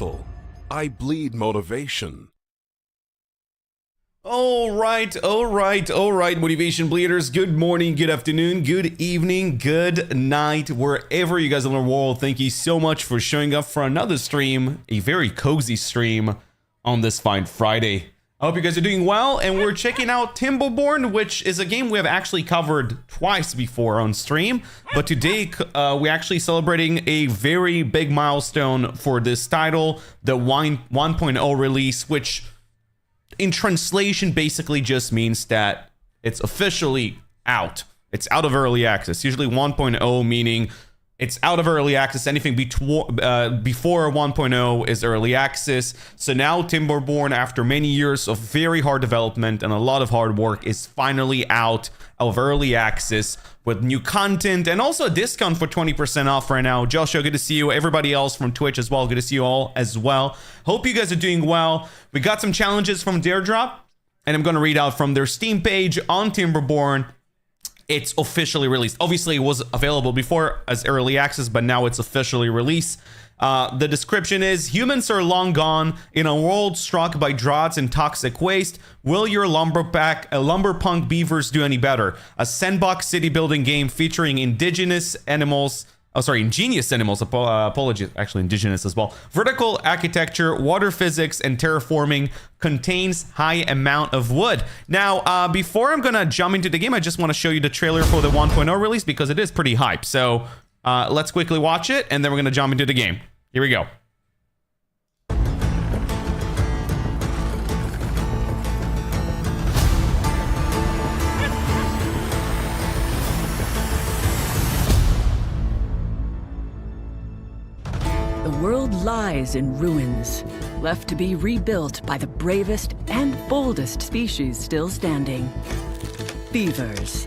hustle. I bleed motivation. All right, motivation bleeders. Good morning, good afternoon, good evening, good night, wherever you guys are in the world. Thank you so much for showing up for another stream, a very cozy stream on this fine Friday. I hope you guys are doing well, and we're checking out Timberborn, which is a game we have actually covered twice before on stream. But today, we're actually celebrating a very big milestone for this title, the 1.0 release, which in translation basically just means that it's officially out. It's out of early access. Usually 1.0 meaning it's out of early access. Anything before 1.0 is early access. So now Timberborn, after many years of very hard development and a lot of hard work, is finally out of early access with new content and also a discount for 20% off right now. Joshua, good to see you. Everybody else from Twitch as well, good to see you all as well. Hope you guys are doing well. We got some challenges from Daredrop, and I'm going to read out from their Steam page on Timberborn. It's officially released. Obviously, it was available before as early access, but now it's officially released. The description is: humans are long gone in a world struck by droughts and toxic waste. Will your lumberpunk beavers do any better? A sandbox city building game featuring ingenious animals. Apologies, actually indigenous as well. Vertical architecture, water physics, and terraforming. Contains high amount of wood. Now, before I'm gonna jump into the game, I just want to show you the trailer for the 1.0 release because it is pretty hype. So let's quickly watch it, and then we're gonna jump into the game. Here we go. The world lies in ruins, left to be rebuilt by the bravest and boldest species still standing: beavers.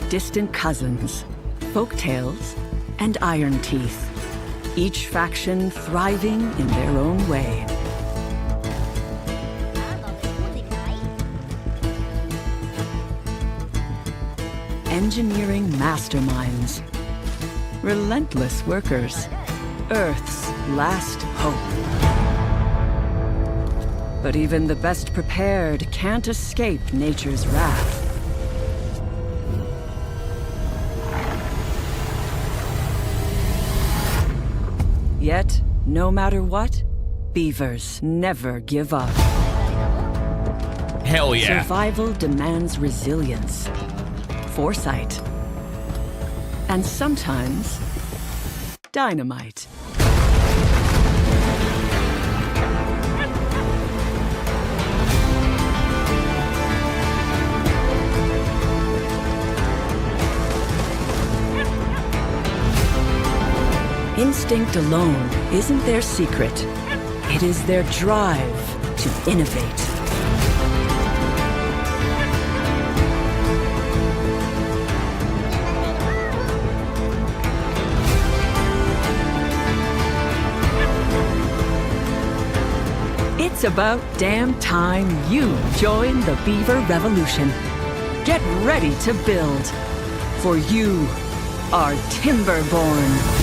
Distant cousins, folk tales, and iron teeth, each faction thriving in their own way. Engineering masterminds, relentless workers, Earth's last hope. But even the best prepared can't escape nature's wrath. Yet, no matter what, beavers never give up. Hell yeah. Survival demands resilience, foresight, and sometimes dynamite. Instinct alone isn't their secret. It is their drive to innovate. It's about damn time you join the Beaver Revolution. Get ready to build, for you are Timberborn.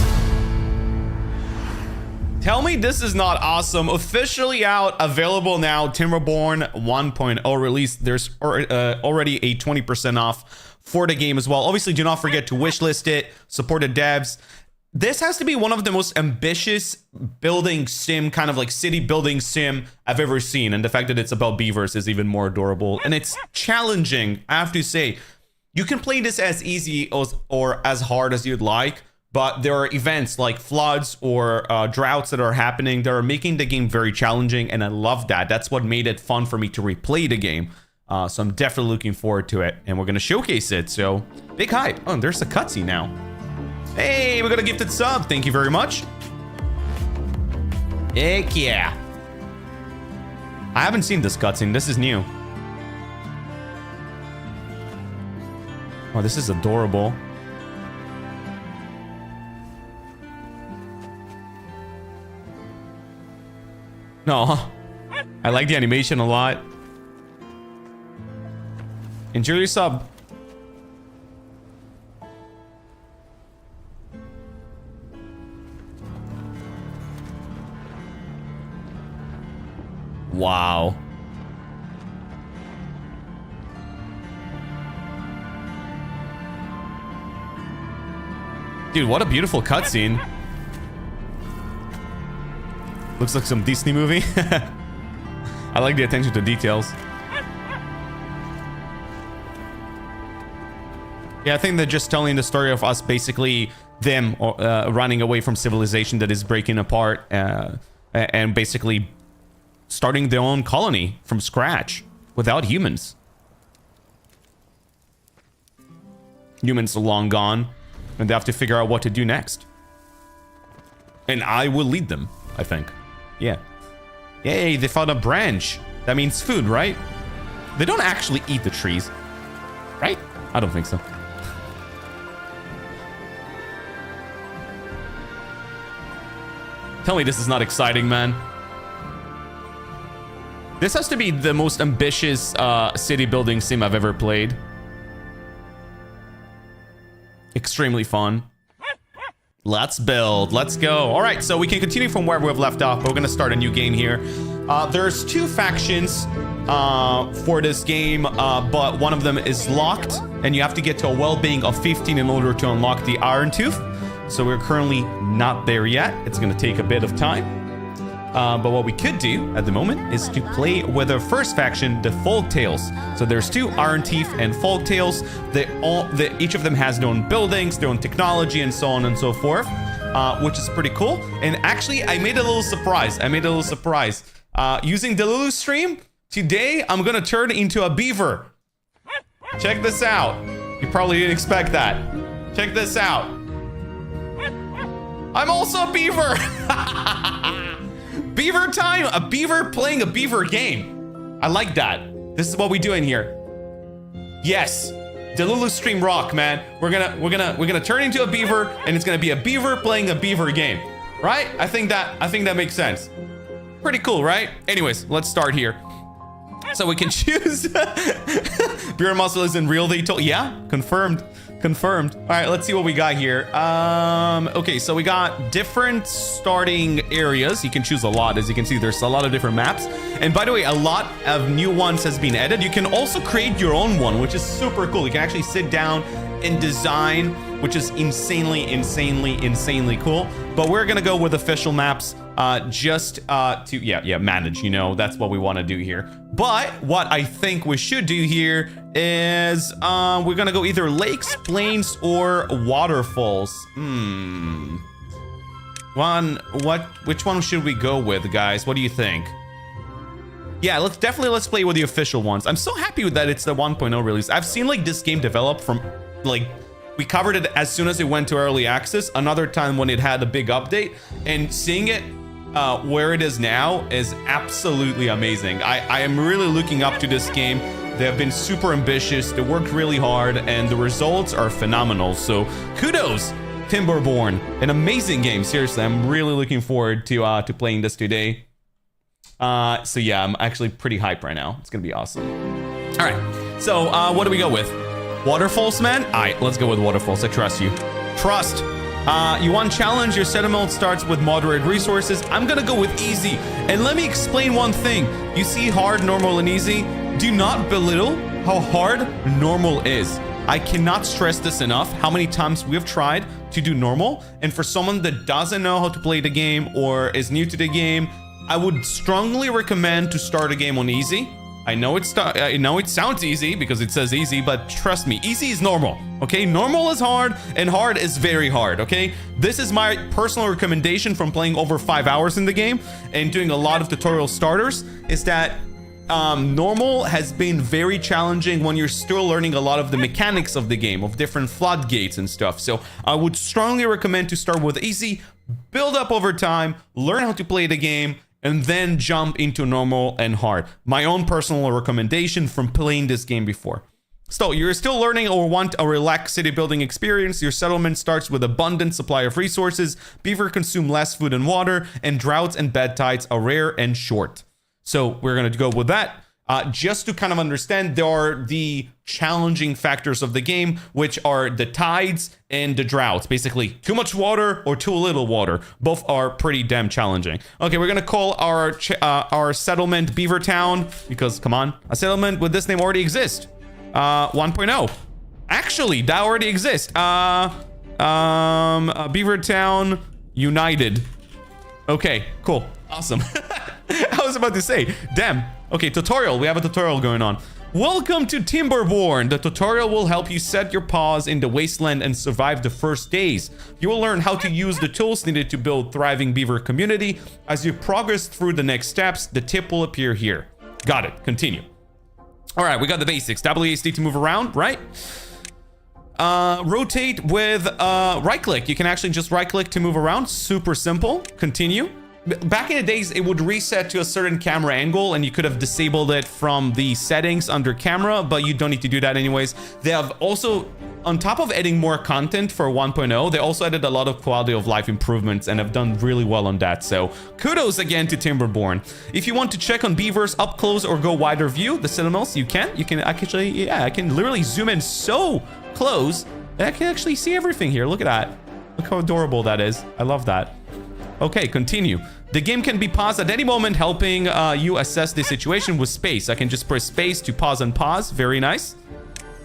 Tell me this is not awesome. Officially out, available now, Timberborn 1.0 release. There's already a 20% off for the game as well. Obviously, do not forget to wishlist it, support the devs. This has to be one of the most ambitious building sim, kind of like city building sim I've ever seen. And the fact that it's about beavers is even more adorable. And it's challenging, I have to say. You can play this as easy or as hard as you'd like. But there are events like floods or droughts that are happening that are making the game very challenging, and I love that. That's what made it fun for me to replay the game. So I'm definitely looking forward to it, and we're going to showcase it. So big hype. Oh, and there's a cutscene now. Hey, we got a gifted sub. Thank you very much. Heck yeah. I haven't seen this cutscene. This is new. Oh, this is adorable. No, I like the animation a lot. Enjoy your sub. Wow. Dude, what a beautiful cutscene. Looks like some Disney movie. I like the attention to details. Yeah, I think they're just telling the story of us basically them running away from civilization that is breaking apart and basically starting their own colony from scratch without humans. Humans are long gone and they have to figure out what to do next. And I will lead them, I think. Yeah. Yay, they found a branch. That means food, right? They don't actually eat the trees, right? I don't think so. Tell me this is not exciting, man. This has to be the most ambitious city building sim I've ever played. Extremely fun. Let's build. Let's go. All right, so we can continue from where we've left off, but we're going to start a new game here. There's 2 factions for this game, but one of them is locked, and you have to get to a well-being of 15 in order to unlock the Iron Tooth. So we're currently not there yet. It's going to take a bit of time. But what we could do at the moment is to play with the first faction, the Folktales. So there's 2 Iron Teeth and Folktales. Each of them has their own buildings, their own technology, and so on and so forth, which is pretty cool. And actually, I made a little surprise. Using the Lulu stream, today I'm going to turn into a beaver. Check this out. You probably didn't expect that. Check this out. I'm also a beaver. Beaver time, a beaver playing a beaver game. I like that. This is what we do in here. Yes, the Lulu stream rock, man. We're gonna turn into a beaver, and it's gonna be a beaver playing a beaver game, right? I think that makes sense. Pretty cool, right? Anyways, let's start here. So we can choose. Beer muscle isn't real, they told. Yeah, confirmed. Confirmed. All right, let's see what we got here. Okay, so we got different starting areas. You can choose a lot. As you can see, there's a lot of different maps. And by the way, a lot of new ones has been added. You can also create your own one, which is super cool. You can actually sit down and design, which is insanely cool. But we're gonna go with official maps just to manage, you know, that's what we want to do here. But what I think we should do here is we're gonna go either lakes, plains, or waterfalls. Which one should we go with, guys? What do you think? Yeah, let's play with the official ones. I'm so happy with that it's the 1.0 release. I've seen like this game develop from like, we covered it as soon as it went to early access, another time when it had a big update, and seeing it where it is now is absolutely amazing. I am really looking up to this game. They have been super ambitious, they worked really hard, and the results are phenomenal. So kudos, Timberborn, an amazing game. Seriously, I'm really looking forward to playing this today. So yeah, I'm actually pretty hyped right now. It's gonna be awesome. All right, so what do we go with? Waterfalls, man? All right, let's go with waterfalls. I trust you. Trust. You want challenge? Your settlement starts with moderate resources. I'm gonna go with easy. And let me explain one thing. You see hard, normal, and easy? Do not belittle how hard normal is. I cannot stress this enough, how many times we have tried to do normal. And for someone that doesn't know how to play the game or is new to the game, I would strongly recommend to start a game on easy. I know it sounds easy because it says easy, but trust me, easy is normal, okay? Normal is hard, and hard is very hard, okay? This is my personal recommendation from playing over 5 hours in the game and doing a lot of tutorial starters, is that normal has been very challenging when you're still learning a lot of the mechanics of the game, of different floodgates and stuff. So I would strongly recommend to start with easy, build up over time, learn how to play the game, and then jump into normal and hard. My own personal recommendation from playing this game before. So you're still learning or want a relaxed city building experience. Your settlement starts with abundant supply of resources. Beaver consume less food and water, and droughts and bad tides are rare and short. So we're gonna go with that. Just to kind of understand, there are the challenging factors of the game, which are the tides and the droughts. Basically, too much water or too little water. Both are pretty damn challenging. Okay, we're gonna call our settlement Beavertown, because come on, a settlement with this name already exists. 1.0. Actually, that already exists. Beavertown United. Okay, cool, awesome. I was about to say, damn. Okay, tutorial. We have a tutorial going on. Welcome to Timberborn. The tutorial will help you set your paws in the wasteland and survive the first days. You will learn how to use the tools needed to build thriving beaver community. As you progress through the next steps, the tip will appear here. Got it. Continue. All right, we got the basics. WASD to move around, right? Rotate with right click. You can actually just right click to move around. Super simple. Continue. Back in the days, it would reset to a certain camera angle and you could have disabled it from the settings under camera, but you don't need to do that anyways. They have also, on top of adding more content for 1.0, they also added a lot of quality of life improvements and have done really well on that. So kudos again to Timberborn. If you want to check on beavers up close or go wider view, the cinemas, you can actually, yeah, I can literally zoom in so close that I can actually see everything here. Look at that. Look how adorable that is. I love that. Okay, continue. The game can be paused at any moment, helping you assess the situation with space. I can just press space to pause and pause. Very nice.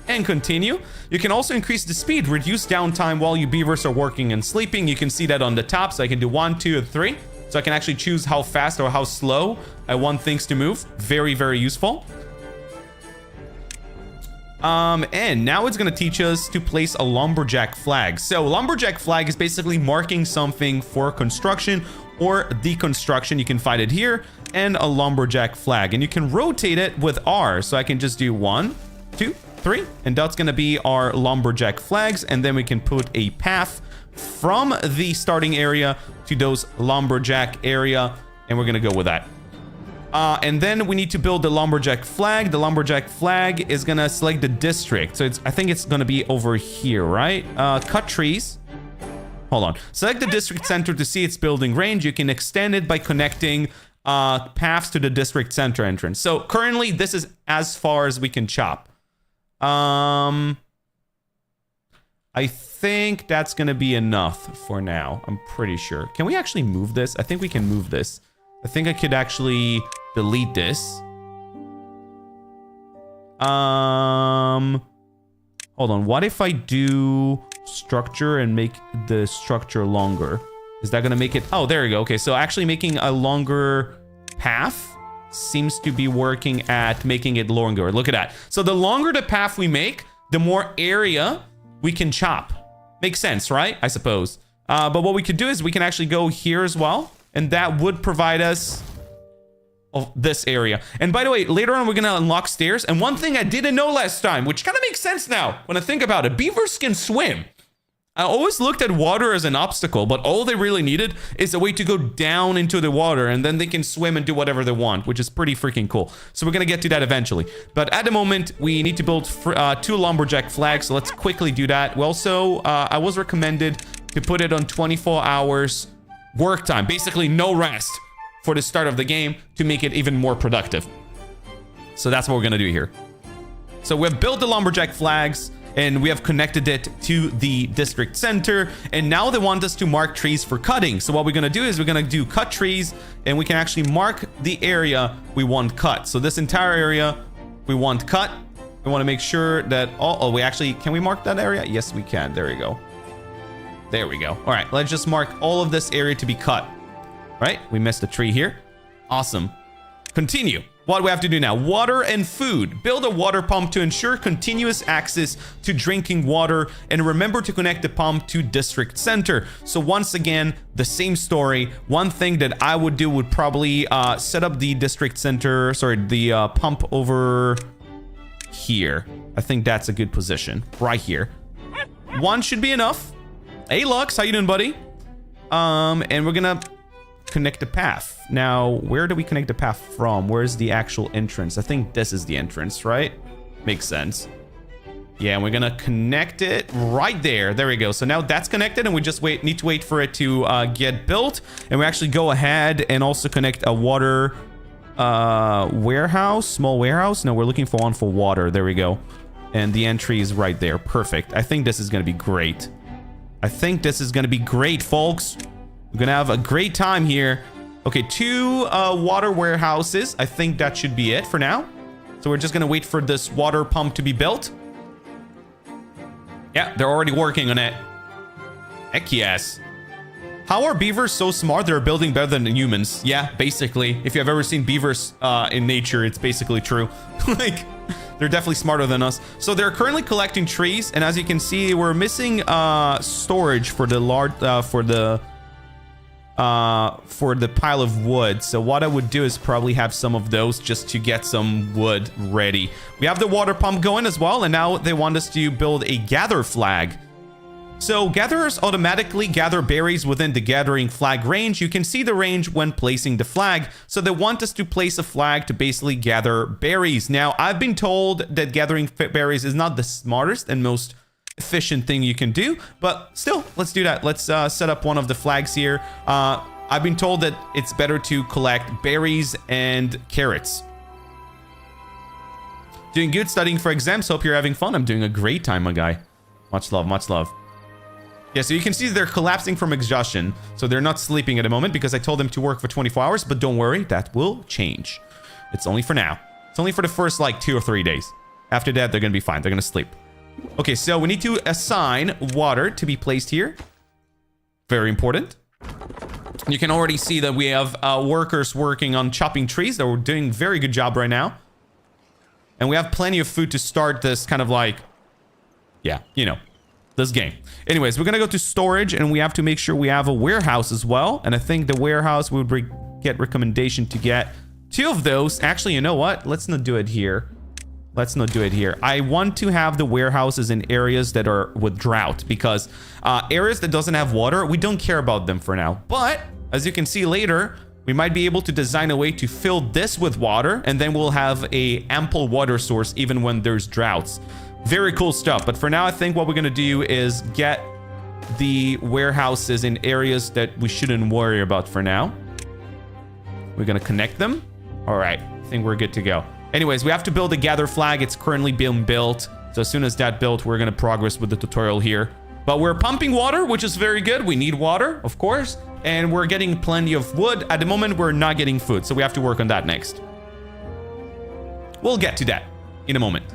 And continue. You can also increase the speed, reduce downtime while you beavers are working and sleeping. You can see that on the top. So I can do 1, 2, and 3. So I can actually choose how fast or how slow I want things to move. Very, very useful. And now it's going to teach us to place a lumberjack flag. So lumberjack flag is basically marking something for construction or deconstruction. You can find it here, and a lumberjack flag, and you can rotate it with R. So I can just do 1, 2, 3, and that's going to be our lumberjack flags. And then we can put a path from the starting area to those lumberjack area, and we're going to go with that. And then we need to build the lumberjack flag. The lumberjack flag is gonna select the district. So I think it's gonna be over here, right? Cut trees. Hold on. Select the district center to see its building range. You can extend it by connecting paths to the district center entrance. So currently this is as far as we can chop. I think that's gonna be enough for now. I'm pretty sure. Can we actually move this? I think we can move this. I think I could actually delete this. Hold on. What if I do structure and make the structure longer? Is that gonna make it? Oh, there you go. Okay, so actually making a longer path seems to be working at making it longer. Look at that. So the longer the path we make, the more area we can chop. Makes sense, right? I suppose. But what we could do is we can actually go here as well. And that would provide us of this area. And by the way, later on, we're going to unlock stairs. And one thing I didn't know last time, which kind of makes sense now when I think about it, beavers can swim. I always looked at water as an obstacle, but all they really needed is a way to go down into the water, and then they can swim and do whatever they want, which is pretty freaking cool. So we're going to get to that eventually. But at the moment, we need to build 2 lumberjack flags. So let's quickly do that. We also, I was recommended to put it on 24 hours work time, basically no rest for the start of the game to make it even more productive. So that's what we're gonna do here. So we've built the lumberjack flags and we have connected it to the district center, and now they want us to mark trees for cutting. So what we're gonna do is we're gonna do cut trees, and we can actually mark the area we want cut. So this entire area we want cut. We want to make sure that we actually, can we mark that area? Yes, we can. There you go. There we go. All right, let's just mark all of this area to be cut. Right? We missed a tree here. Awesome. Continue. What do we have to do now? Water and food. Build a water pump to ensure continuous access to drinking water, and remember to connect the pump to district center. So once again, the same story. One thing that I would do would probably set up the district center, the pump over here. I think that's a good position. Right here. 1 should be enough. Hey, Lux, how you doing, buddy? And we're gonna connect the path. Now, where do we connect the path from? Where's the actual entrance? I think this is the entrance, right? Makes sense. Yeah, and we're gonna connect it right there. There we go. So now that's connected, and we just need to wait for it to get built. And we actually go ahead and also connect a water warehouse, small warehouse. No, we're looking for one for water. There we go. And the entry is right there. Perfect. I think this is going to be great. I think this is going to be great, folks. We're going to have a great time here. Okay, 2 water warehouses. I think that should be it for now. So we're just going to wait for this water pump to be built. Yeah, they're already working on it. Heck yes. How are beavers so smart? They're building better than humans. Yeah, basically. If you've ever seen beavers in nature, it's basically true. Like, they're definitely smarter than us. So they're currently collecting trees, and as you can see, we're missing storage for the large for the pile of wood. So what I would do is probably have some of those just to get some wood ready. We have the water pump going as well, and now they want us to build a gather flag. So gatherers automatically gather berries within the gathering flag range. You can see the range when placing the flag. So they want us to place a flag to basically gather berries. Now, I've been told that gathering berries is not the smartest and most efficient thing you can do, but still, let's do that. Let's set up one of the flags here. I've been told that it's better to collect berries and carrots. Doing good, studying for exams. Hope you're having fun. I'm doing a great time, my guy. Much love, much love. Yeah, so you can see they're collapsing from exhaustion. So they're not sleeping at the moment because I told them to work for 24 hours. But don't worry, that will change. It's only for now. It's only for the first like 2 or 3 days. After that, they're going to be fine. They're going to sleep. Okay, so we need to assign water to be placed here. Very important. You can already see that we have workers working on chopping trees. They're doing a very good job right now. And we have plenty of food to start this kind of like... Yeah, you know, this game. Anyways, we're going to go to storage, and we have to make sure we have a warehouse as well. And I think the warehouse we would get recommendation to get 2 of those. Actually, you know what? Let's not do it here. Let's not do it here. I want to have the warehouses in areas that are with drought, because areas that doesn't have water, we don't care about them for now. But as you can see later, we might be able to design a way to fill this with water, and then we'll have a ample water source even when there's droughts. Very cool stuff. But for now, I think what we're going to do is get the warehouses in areas that we shouldn't worry about for now. We're going to connect them. All right. I think we're good to go. Anyways, we have to build a gather flag. It's currently being built. So as soon as that's built, we're going to progress with the tutorial here. But we're pumping water, which is very good. We need water, of course. And we're getting plenty of wood. At the moment, we're not getting food. So we have to work on that next. We'll get to that in a moment.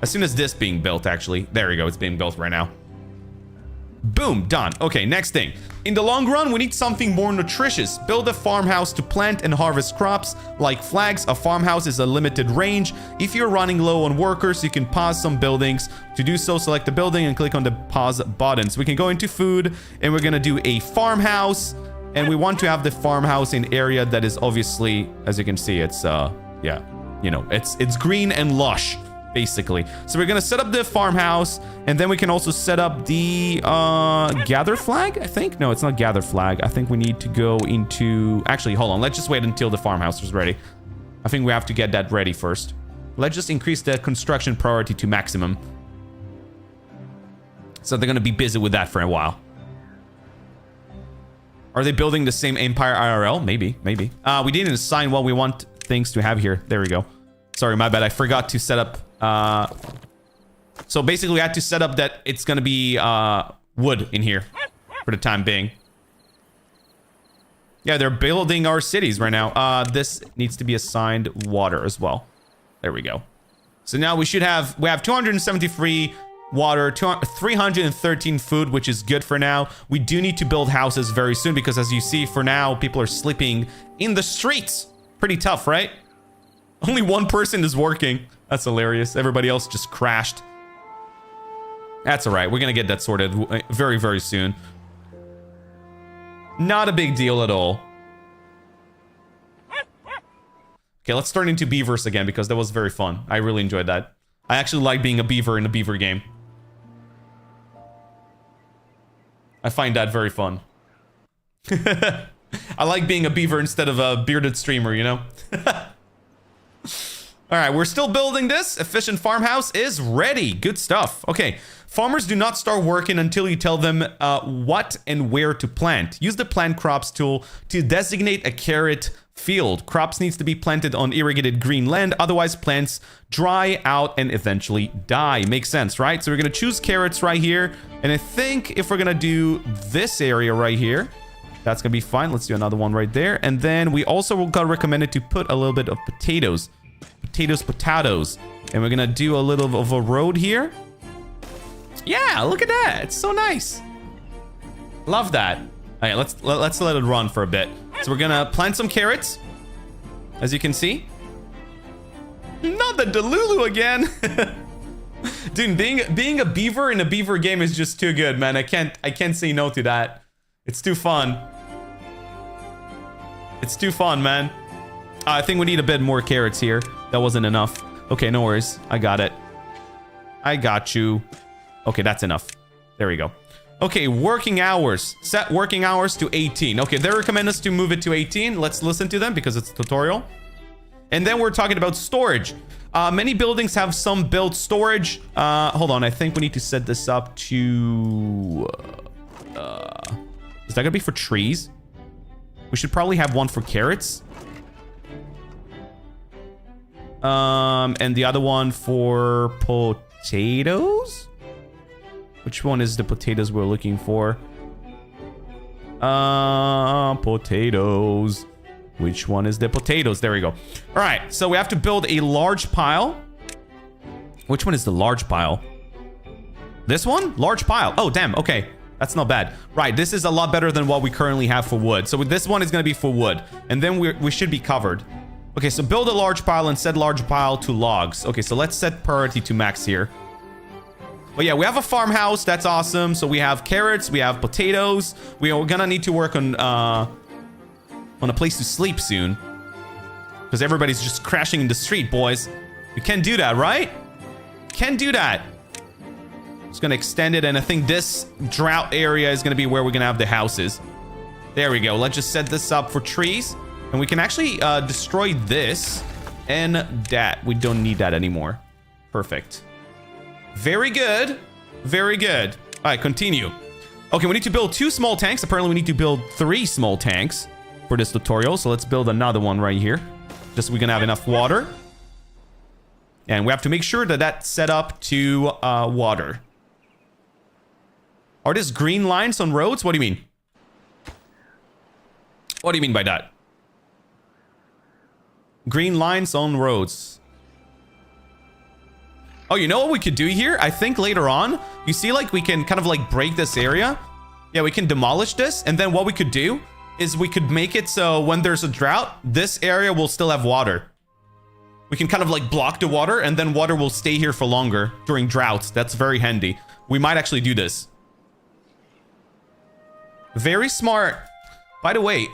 As soon as this being built, actually. There we go. It's being built right now. Boom. Done. Okay, next thing. In the long run, we need something more nutritious. Build a farmhouse to plant and harvest crops. Like flags, a farmhouse is a limited range. If you're running low on workers, you can pause some buildings. To do so, select the building and click on the pause button. So we can go into food, and we're going to do a farmhouse. And we want to have the farmhouse in area that is obviously, as you can see, it's, yeah, you know, it's green and lush. Basically. So we're going to set up the farmhouse, and then we can also set up the gather flag, I think. No, it's not gather flag. I think we need to go into... Actually, hold on. Let's just wait until the farmhouse is ready. I think we have to get that ready first. Let's just increase the construction priority to maximum. So they're going to be busy with that for a while. Are they building the same Empire IRL? Maybe, maybe. We didn't assign what we want things to have here. There we go. Sorry, my bad. I forgot to set up... So basically we had to set up that it's gonna be wood in here for the time being. Yeah, they're building our cities right now. This needs to be assigned water as well. There we go. So now we have 273 water, 313 food, which is good for now. We do need to build houses very soon because, as you see, for now people are sleeping in the streets. Pretty tough, right? Only one person is working. That's hilarious. Everybody else just crashed. That's all right. We're going to get that sorted very, very soon. Not a big deal at all. Okay, let's turn into beavers again because that was very fun. I really enjoyed that. I actually like being a beaver in a beaver game. I find that very fun. I like being a beaver instead of a bearded streamer, you know? All right, we're still building this. Efficient farmhouse is ready. Good stuff. Okay, farmers do not start working until you tell them what and where to plant. Use the plant crops tool to designate a carrot field. Crops needs to be planted on irrigated green land, otherwise plants dry out and eventually die. Makes sense, right? So we're gonna choose carrots right here, and I think if we're gonna do this area right here, that's gonna be fine. Let's do another one right there, and then we also got recommended to put a little bit of potatoes, and we're gonna do a little of a road here. Yeah, look at that. It's so nice. Love that. All right, let's let it run for a bit. So we're gonna plant some carrots, as you can see. Not the Delulu again. Dude, being a beaver in a beaver game is just too good, man. I can't say no to that. It's too fun. It's too fun, man. I think we need a bit more carrots here. That wasn't enough. Okay, no worries. I got it. I got you. Okay, that's enough. There we go. Okay, working hours. Set working hours to 18. Okay, they recommend us to move it to 18. Let's listen to them because it's a tutorial. And then we're talking about storage. Many buildings have some built storage. Hold on, I think we need to set this up to... is that gonna be for trees? We should probably have one for carrots. And the other one for potatoes? Which one is the potatoes we're looking for? Potatoes. Which one is the potatoes? There we go. All right, so we have to build a large pile. Which one is the large pile? This one? Large pile. Oh, damn. Okay, that's not bad. Right, this is a lot better than what we currently have for wood. So this one is going to be for wood. And then we should be covered. Okay, so build a large pile and set large pile to logs. Okay, so let's set priority to max here. But yeah, we have a farmhouse. That's awesome. So we have carrots. We have potatoes. We are gonna need to work on a place to sleep soon, because everybody's just crashing in the street, boys. We can't do that, right? Can't do that. Just gonna extend it, and I think this drought area is gonna be where we're gonna have the houses. There we go. Let's just set this up for trees, and we can actually destroy this and that. We don't need that anymore. Perfect. Very good. Very good. All right, continue. Okay, we need to build 2 small tanks. Apparently, we need to build 3 small tanks for this tutorial. So let's build another one right here, just so we can have enough water. And we have to make sure that that's set up to water. Are these green lines on roads? What do you mean? What do you mean by that? Green lines on roads. Oh, you know what we could do here? I think later on, you see, like, we can kind of like break this area. Yeah, we can demolish this. And then what we could do is we could make it so when there's a drought, this area will still have water. We can kind of like block the water, and then water will stay here for longer during droughts. That's very handy. We might actually do this. Very smart. By the way,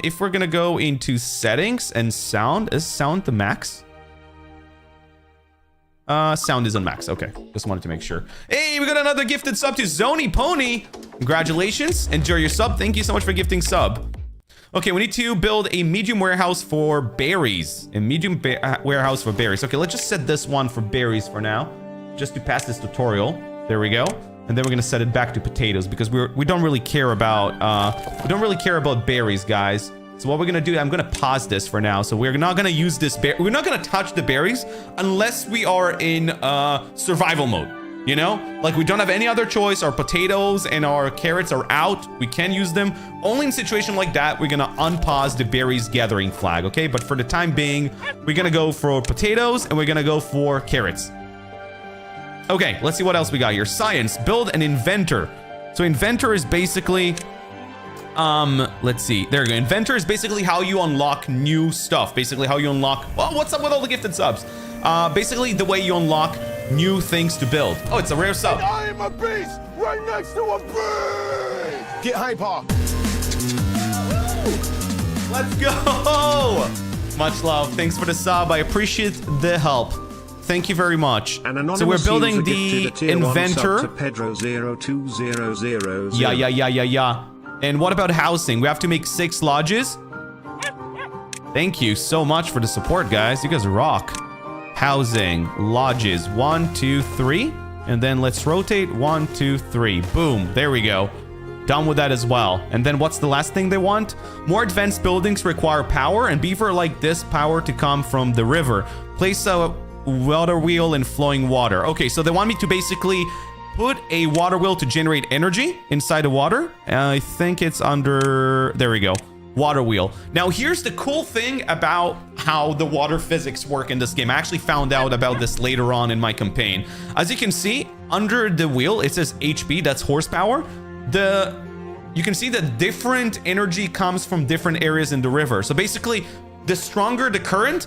if we're gonna go into settings and sound, is sound the max? Sound is on max. Okay, just wanted to make sure. Hey, we got another gifted sub to Zony Pony. Congratulations. Enjoy your sub. Thank you so much for gifting sub. Okay, we need to build a medium warehouse for berries. A medium warehouse for berries. Okay, let's just set this one for berries for now, just to pass this tutorial. There we go. And then we're gonna set it back to potatoes because we don't really care about berries, guys. So what we're gonna do, I'm gonna pause this for now. So we're not gonna use this we're not gonna touch the berries unless we are in survival mode. You know, like we don't have any other choice. Our potatoes and our carrots are out. We can use them. Only in situation like that, we're gonna unpause the berries gathering flag, okay? But for the time being, we're gonna go for potatoes and we're gonna go for carrots. Okay, let's see what else we got here. Science, build an inventor. So inventor is basically, let's see. There we go. Inventor is basically how you unlock new stuff. Basically how you unlock, oh, what's up with all the gifted subs? Basically the way you unlock new things to build. Oh, it's a rare sub. And I am a beast right next to a beast. Get hyper. Let's go. Much love. Thanks for the sub. I appreciate the help. Thank you very much. So we're building the inventor. Yeah. And what about housing? We have to make 6 lodges. Thank you so much for the support, guys. You guys rock. Housing, lodges, 1, 2, 3. And then let's rotate 1, 2, 3. Boom. There we go. Done with that as well. And then what's the last thing they want? More advanced buildings require power, and beaver like this power to come from the river. Place a water wheel in flowing water. Okay, so they want me to basically put a water wheel to generate energy inside the water. I think it's under... There we go. Water wheel. Now, here's the cool thing about how the water physics work in this game. I actually found out about this later on in my campaign. As you can see, under the wheel, it says HP. That's horsepower. You can see that different energy comes from different areas in the river. So basically, the stronger the current,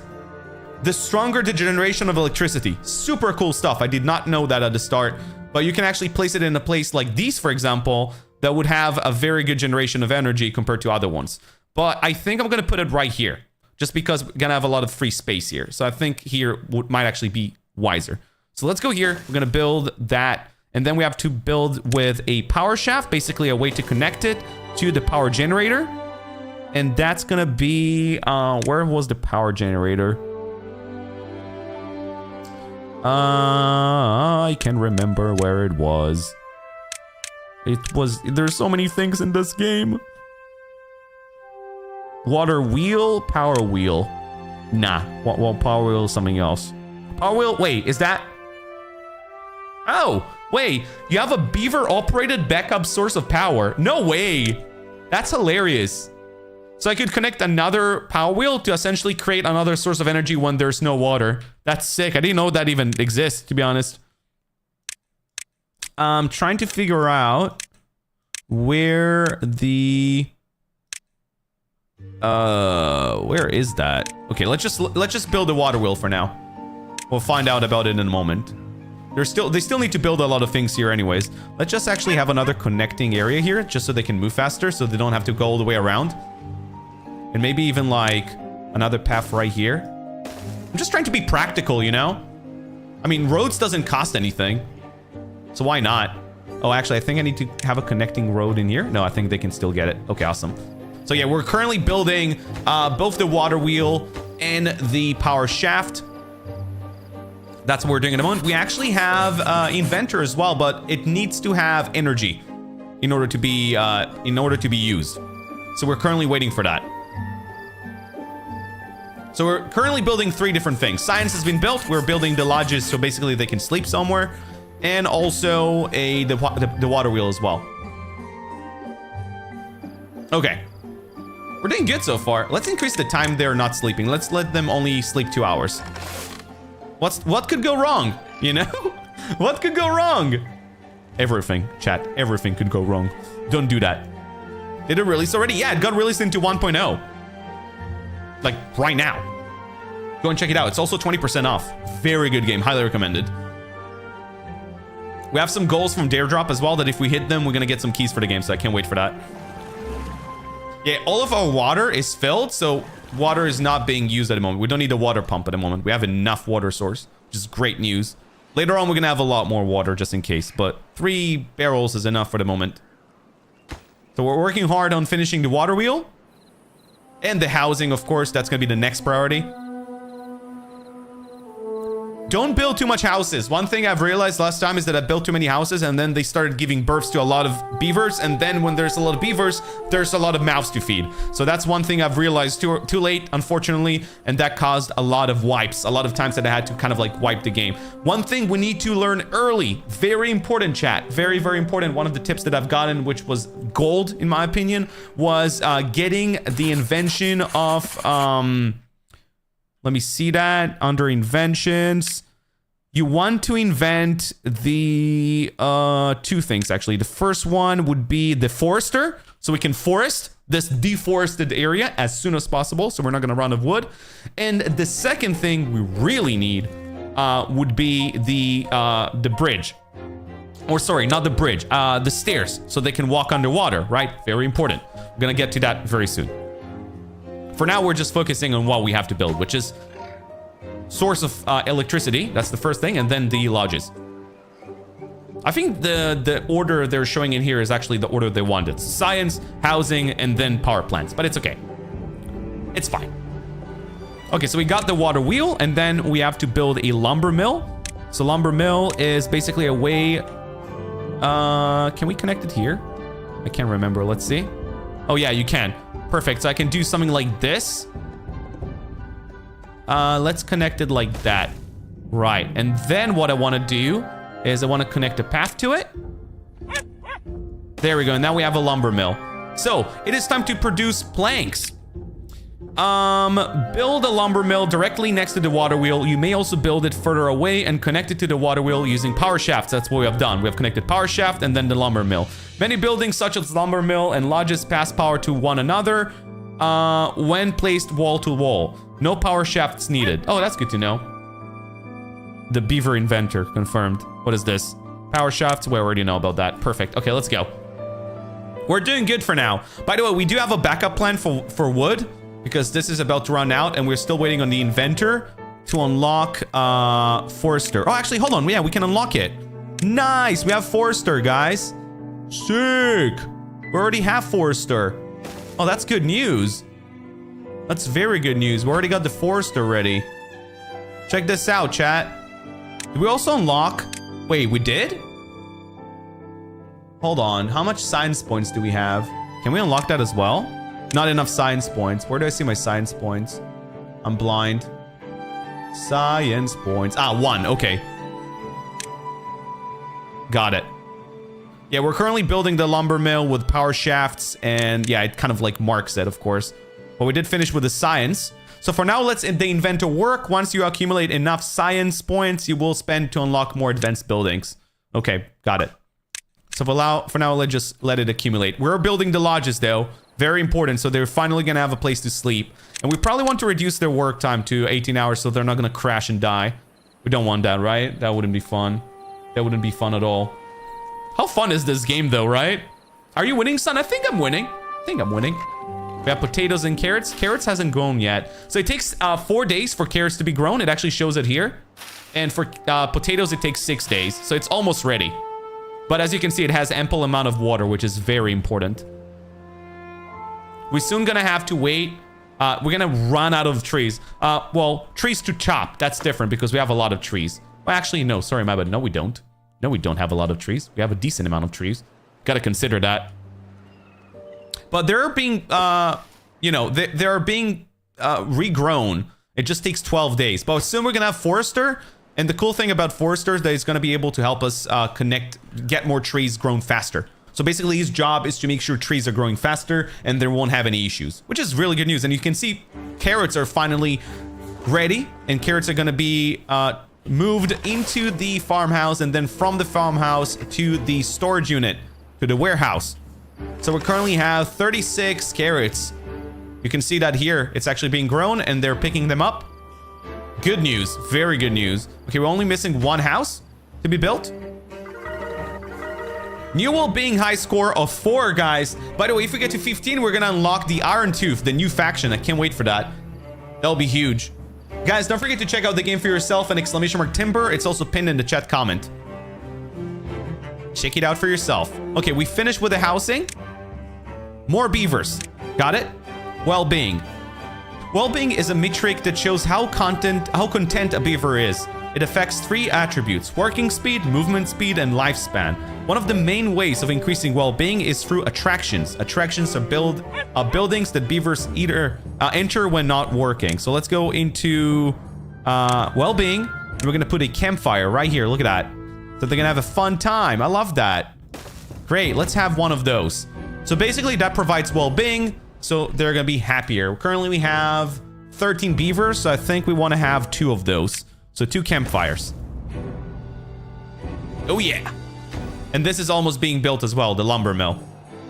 the stronger the generation of electricity. Super cool stuff. I did not know that at the start, but you can actually place it in a place like these, for example, that would have a very good generation of energy compared to other ones. But I think I'm going to put it right here, just because we're going to have a lot of free space here. So I think here might actually be wiser. So let's go here. We're going to build that. And then we have to build with a power shaft, basically a way to connect it to the power generator. And that's going to be, where was the power generator? I can remember where it was. There's so many things in this game. Water wheel, power wheel. Nah, well, power wheel is something else. Power wheel, wait, is that? Oh, wait, you have a beaver operated backup source of power. No way. That's hilarious. So I could connect another power wheel to essentially create another source of energy when there's no water. That's sick. I didn't know that even exists, to be honest. I'm trying to figure out where the... where is that? Okay, let's just build a water wheel for now. We'll find out about it in a moment. They still need to build a lot of things here anyways. Let's just actually have another connecting area here, just so they can move faster, so they don't have to go all the way around. And maybe even like another path right here. I'm just trying to be practical, you know? I mean, roads doesn't cost anything, so why not? Oh, actually, I think I need to have a connecting road in here. No, I think they can still get it. Okay, awesome. So yeah, we're currently building both the water wheel and the power shaft. That's what we're doing at the moment. We actually have inventor as well, but it needs to have energy in order to be used. So we're currently waiting for that. So we're currently building 3 different things. Science has been built. We're building the lodges, so basically they can sleep somewhere, and also the water wheel as well. Okay. We're doing good so far. Let's increase the time they're not sleeping. Let's let them only sleep 2 hours. What could go wrong? You know? What could go wrong? Everything, chat. Everything could go wrong. Don't do that. Did it release already? Yeah, it got released into 1.0. Like, right now. Go and check it out. It's also 20% off. Very good game. Highly recommended. We have some goals from Daredrop as well that if we hit them, we're going to get some keys for the game, so I can't wait for that. Yeah, all of our water is filled, so water is not being used at the moment. We don't need a water pump at the moment. We have enough water source, which is great news. Later on, we're going to have a lot more water just in case, but 3 barrels is enough for the moment. So we're working hard on finishing the water wheel. And the housing, of course, that's going to be the next priority. Don't build too much houses. One thing I've realized last time is that I built too many houses and then they started giving birth to a lot of beavers. And then when there's a lot of beavers, there's a lot of mouths to feed. So that's one thing I've realized too late, unfortunately. And that caused a lot of wipes. A lot of times that I had to kind of like wipe the game. One thing we need to learn early. Very important, chat. Very, very important. One of the tips that I've gotten, which was gold in my opinion, was getting the invention of... let me see that under inventions. You want to invent the 2 things actually. The first one would be the forester, so we can forest this deforested area as soon as possible, so we're not going to run out of wood. And the second thing we really need would be the bridge. Or sorry, not the bridge, the stairs, so they can walk underwater, right? Very important. We're going to get to that very soon. For now, we're just focusing on what we have to build, which is source of electricity. That's the first thing, and then the lodges. I think the order they're showing in here is actually the order they wanted. Science, housing, and then power plants, but it's okay. It's fine. Okay, so we got the water wheel, and then we have to build a lumber mill. So lumber mill is basically a way... can we connect it here? I can't remember. Let's see. Oh, yeah, you can. Perfect. So I can do something like this. Let's connect it like that. Right. And then what I want to do is I want to connect a path to it. There we go. And now we have a lumber mill. So it is time to produce planks. Build a lumber mill directly next to the water wheel. You may also build it further away and connect it to the water wheel using power shafts. That's what we have done. We have connected power shaft and then the lumber mill. Many buildings such as lumber mill and lodges pass power to one another when placed wall to wall. No power shafts needed. Oh, that's good to know. The beaver inventor confirmed. What is this? Power shafts? We already know about that. Perfect. Okay, let's go. We're doing good for now. By the way, we do have a backup plan for wood, because this is about to run out and we're still waiting on the inventor to unlock Forester. Oh, actually, hold on. Yeah, we can unlock it. Nice. We have Forester, guys. Sick. We already have Forester. Oh, that's good news. That's very good news. We already got the Forester ready. Check this out, chat. Did we also unlock? Wait, we did? Hold on. How much science points do we have? Can we unlock that as well? Not enough science points. Where do I see my science points? I'm blind. Science points. Ah, 1. Okay. Got it. Yeah, we're currently building the lumber mill with power shafts. And yeah, it kind of like marks it, of course. But we did finish with the science. So for now, let's the inventor work. Once you accumulate enough science points, you will spend to unlock more advanced buildings. Okay, got it. So for now, let's just let it accumulate. We're building the lodges, though. Very important. So they're finally going to have a place to sleep. And we probably want to reduce their work time to 18 hours so they're not going to crash and die. We don't want that, right? That wouldn't be fun. That wouldn't be fun at all. How fun is this game, though, right? Are you winning, son? I think I'm winning. I think I'm winning. We have potatoes and carrots. Carrots hasn't grown yet. So it takes 4 days for carrots to be grown. It actually shows it here. And for potatoes, it takes 6 days. So it's almost ready. But as you can see, it has ample amount of water, which is very important. We're soon gonna have to wait. We're gonna run out of trees. Well, trees to chop. That's different because we have a lot of trees. Well, actually, no. Sorry, my bad. No, we don't. No, we don't have a lot of trees. We have a decent amount of trees. Gotta consider that. But they're being, you know, they're being regrown. It just takes 12 days. But soon we're gonna have Forester. And the cool thing about Forester is that he's gonna be able to help us get more trees grown faster. So basically his job is to make sure trees are growing faster and there won't have any issues, which is really good news. And you can see carrots are finally ready and carrots are going to be moved into the farmhouse and then from the farmhouse to the storage unit, to the warehouse. So we currently have 36 carrots. You can see that here. It's actually being grown and they're picking them up. Good news. Very good news. Okay, we're only missing 1 house to be built. New well-being high score of 4, guys. By the way, if we get to 15, we're gonna unlock the Iron Tooth, the new faction. I can't wait for that. That'll be huge. Guys, don't forget to check out the game for yourself and !Timber. It's also pinned in the chat comment. Check it out for yourself. Okay, we finished with the housing. More beavers. Got it? Well-being. Well-being is a metric that shows how content a beaver is. It affects 3 attributes: working speed, movement speed, and lifespan. One of the main ways of increasing well-being is through attractions. Attractions are buildings that beavers either enter when not working. So let's go into well-being. We're gonna put a campfire right here. Look at that. So they're gonna have a fun time. I love that. Great. Let's have one of those. So basically that provides well-being. So they're gonna be happier. Currently we have 13 beavers. So I think we want to have 2 of those. So 2 campfires. Oh yeah. And this is almost being built as well, the lumber mill.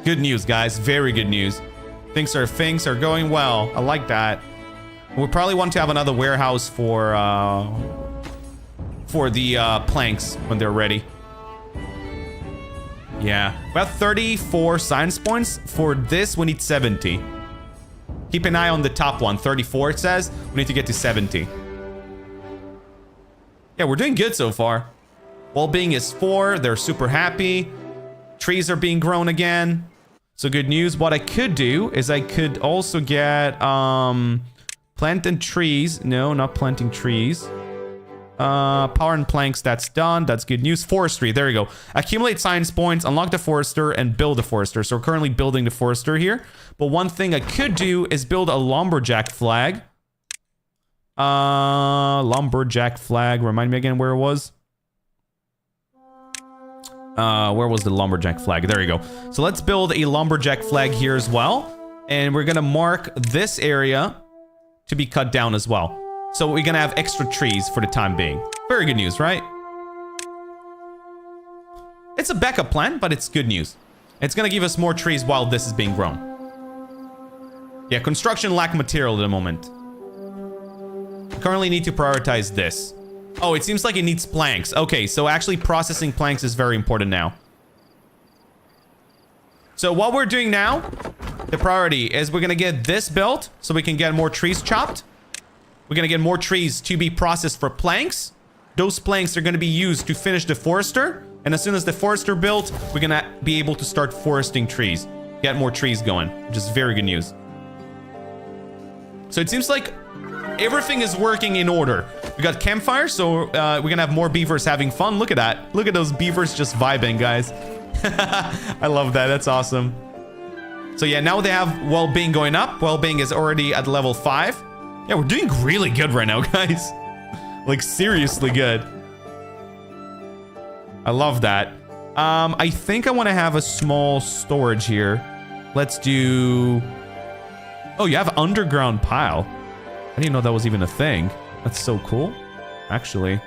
Good news, guys. Very good news. Things are going well. I like that. We'll probably want to have another warehouse for the planks when they're ready. Yeah. We have 34 science points. For this, we need 70. Keep an eye on the top one. 34, it says. We need to get to 70. Yeah, we're doing good so far. Well-being is 4. They're super happy. Trees are being grown again. So good news. What I could do is I could also get planting trees. No, not planting trees. Power and planks, that's done. That's good news. Forestry, there you go. Accumulate science points, unlock the forester, and build the forester. So we're currently building the forester here. But one thing I could do is build a lumberjack flag. Lumberjack flag. Remind me again where it was. Where was the lumberjack flag? There you go. So let's build a lumberjack flag here as well. And we're gonna mark this area to be cut down as well. So we're gonna have extra trees for the time being. Very good news, right? It's a backup plan, but it's good news. It's gonna give us more trees while this is being grown. Yeah, construction lack material at the moment. Currently need to prioritize this. Oh, it seems like it needs planks. Okay, so actually processing planks is very important now. So what we're doing now, the priority is we're gonna get this built so we can get more trees chopped. We're gonna get more trees to be processed for planks. Those planks are gonna be used to finish the forester. And as soon as the forester built, we're gonna be able to start foresting trees. Get more trees going, which is very good news. So it seems like everything is working in order. We got campfire, so we're gonna have more beavers having fun. Look at that. Look at those beavers just vibing, guys. I love that. That's awesome. So yeah, now they have well-being going up. Well-being is already at level 5. Yeah, we're doing really good right now, guys. Like, seriously good. I love that. I think I want to have a small storage here. Let's do... Oh, you have underground pile. I didn't know that was even a thing. That's so cool, actually.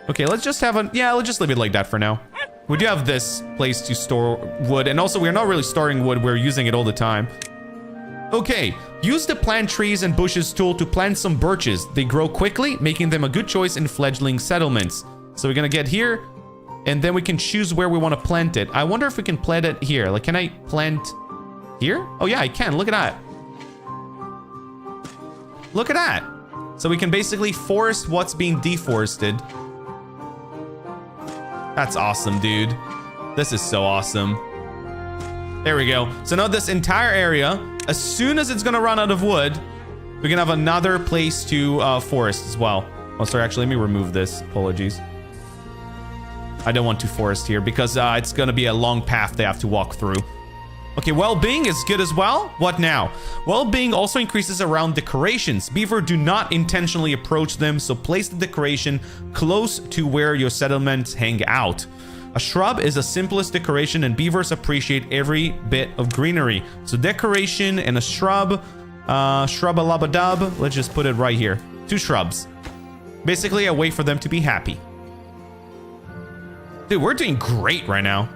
Okay, let's just have a... Yeah, let's just leave it like that for now. We do have this place to store wood. And also, we're not really storing wood. We're using it all the time. Okay, use the plant trees and bushes tool to plant some birches. They grow quickly, making them a good choice in fledgling settlements. So we're gonna get here, and then we can choose where we want to plant it. I wonder if we can plant it here. Like, can I plant here? Oh yeah, I can. Look at that. Look at that. So we can basically forest what's being deforested. That's awesome, dude. This is so awesome. There we go. So now this entire area, as soon as it's gonna run out of wood, we're gonna have another place to forest as well. Oh, sorry, actually, let me remove this. Apologies. I don't want to forest here because it's gonna be a long path they have to walk through. Okay, well-being is good as well. What now? Well-being also increases around decorations. Beaver do not intentionally approach them, so place the decoration close to where your settlements hang out. A shrub is the simplest decoration, and beavers appreciate every bit of greenery. So decoration and a shrub, shrub-a-lub-a-dub. Let's just put it right here. 2 shrubs. Basically, a way for them to be happy. Dude, we're doing great right now.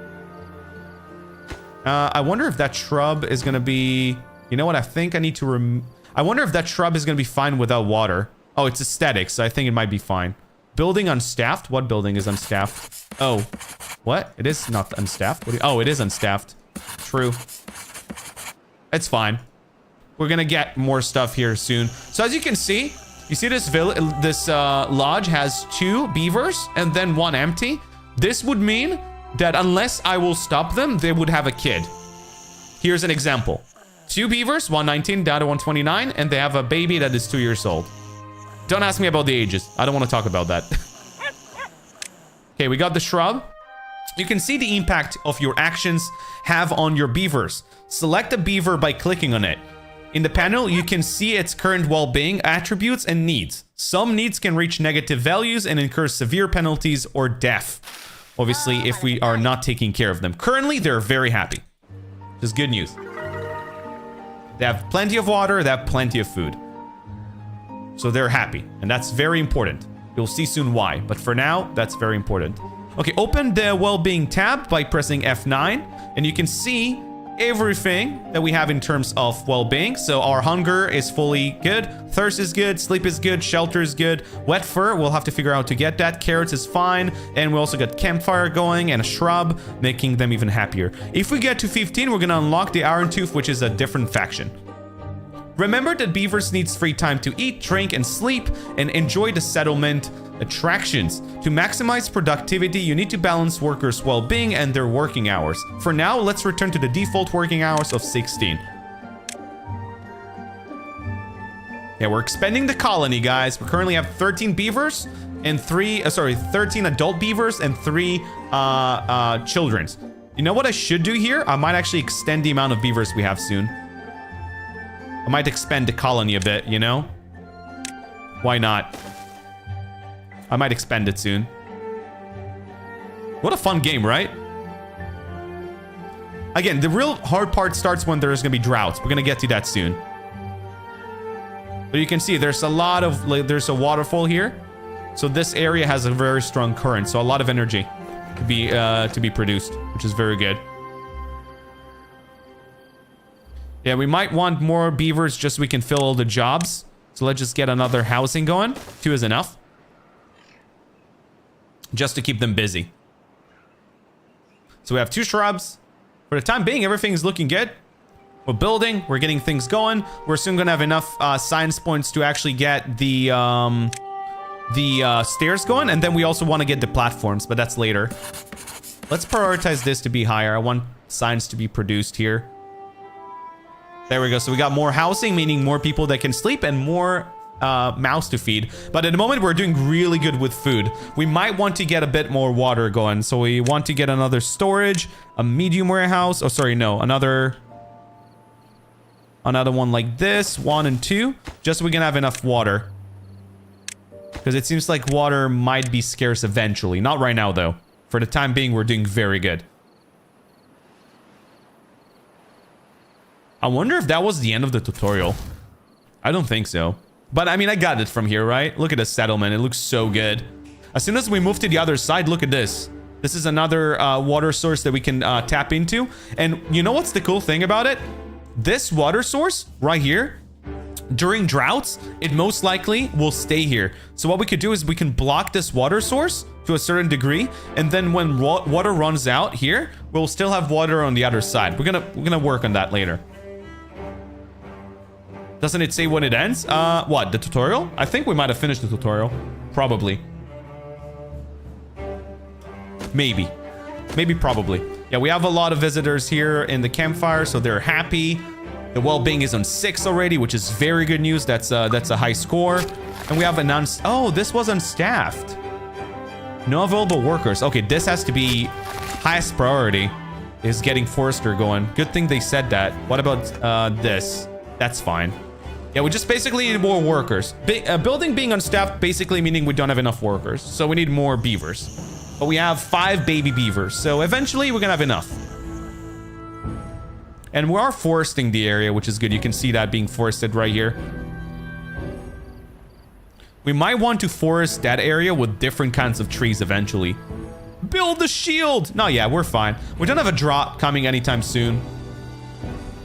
I wonder if that shrub is gonna be... You know what? I think I need to I wonder if that shrub is gonna be fine without water. Oh, it's aesthetic, so I think it might be fine. Building unstaffed? What building is unstaffed? Oh. What? It is not unstaffed? Oh, it is unstaffed. True. It's fine. We're gonna get more stuff here soon. So as you can see, you see this lodge has 2 beavers and then 1 empty. This would mean that unless I will stop them, they would have a kid. Here's an example. 2 beavers, 119 down to 129, and they have a baby that is 2 years old. Don't ask me about the ages. I don't want to talk about that. Okay, we got the shrub. You can see the impact of your actions have on your beavers. Select a beaver by clicking on it. In the panel, you can see its current well-being, attributes, and needs. Some needs can reach negative values and incur severe penalties or death. Obviously, if we are not taking care of them. Currently, they're very happy. Just good news. They have plenty of water, they have plenty of food. So they're happy, and that's very important. You'll see soon why, but for now, that's very important. Okay, open the well-being tab by pressing F9, and you can see everything that we have in terms of well-being. So our hunger is fully good, thirst is good, sleep is good, shelter is good, wet fur, we'll have to figure out how to get that, carrots is fine, and we also got campfire going and a shrub, making them even happier. If we get to 15, we're gonna unlock the Iron Tooth, which is a different faction. Remember that beavers needs free time to eat, drink, and sleep, and enjoy the settlement attractions. To maximize productivity, you need to balance workers' well-being and their working hours. For now, let's return to the default working hours of 16. Yeah, we're expanding the colony, guys. We currently have 13 beavers, and 13 adult beavers and 3 children's. You know what I should do here? I might actually extend the amount of beavers we have soon. I might expand the colony a bit, you know? Why not? I might expand it soon. What a fun game, right? Again, the real hard part starts when there's gonna be droughts. We're gonna get to that soon. But you can see there's a lot of, like, there's a waterfall here. So this area has a very strong current. So a lot of energy to be produced, which is very good. Yeah, we might want more beavers just so we can fill all the jobs. So let's just get another housing going. 2 is enough. Just to keep them busy. So we have 2 shrubs. For the time being, everything's looking good. We're building. We're getting things going. We're soon going to have enough science points to actually get the stairs going. And then we also want to get the platforms, but that's later. Let's prioritize this to be higher. I want science to be produced here. There we go. So we got more housing, meaning more people that can sleep and more mouths to feed. But at the moment, we're doing really good with food. We might want to get a bit more water going. So we want to get another storage, a medium warehouse. Oh, sorry, no. Another one like this, 1 and 2, just so we can have enough water. Because it seems like water might be scarce eventually. Not right now, though. For the time being, we're doing very good. I wonder if that was the end of the tutorial. I don't think so. But, I mean, I got it from here, right? Look at the settlement. It looks so good. As soon as we move to the other side, look at this. This is another water source that we can tap into. And you know what's the cool thing about it? This water source right here, during droughts, it most likely will stay here. So what we could do is we can block this water source to a certain degree, and then when water runs out here, we'll still have water on the other side. We're gonna work on that later. Doesn't it say when it ends? What, the tutorial? I think we might have finished the tutorial. Probably. Maybe, probably. Yeah, we have a lot of visitors here in the campfire, so they're happy. The well-being is on 6 already, which is very good news. That's a high score. And we have announced... Oh, this was unstaffed. No available workers. Okay, this has to be highest priority, is getting Forester going. Good thing they said that. What about this? That's fine. Yeah, we just basically need more workers. Building being unstaffed basically meaning we don't have enough workers. So we need more beavers. But we have 5 baby beavers. So eventually we're gonna have enough. And we are foresting the area, which is good. You can see that being forested right here. We might want to forest that area with different kinds of trees eventually. Build the shield! No, yeah, we're fine. We don't have a drought coming anytime soon.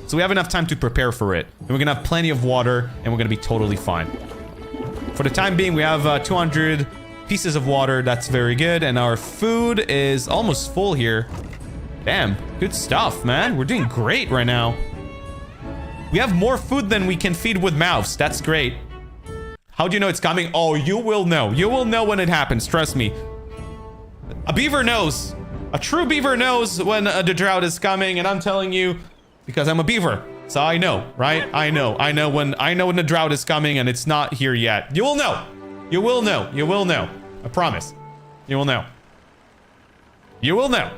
So we have enough time to prepare for it. And we're gonna have plenty of water, and we're gonna be totally fine. For the time being, we have 200 pieces of water. That's very good. And our food is almost full here. Damn, good stuff, man. We're doing great right now. We have more food than we can feed with mouths. That's great. How do you know it's coming? Oh, you will know. You will know when it happens. Trust me. A beaver knows. A true beaver knows when the drought is coming. And I'm telling you, because I'm a beaver. So I know, right? I know when the drought is coming and it's not here yet. You will know. You will know. You will know. I promise. You will know. You will know.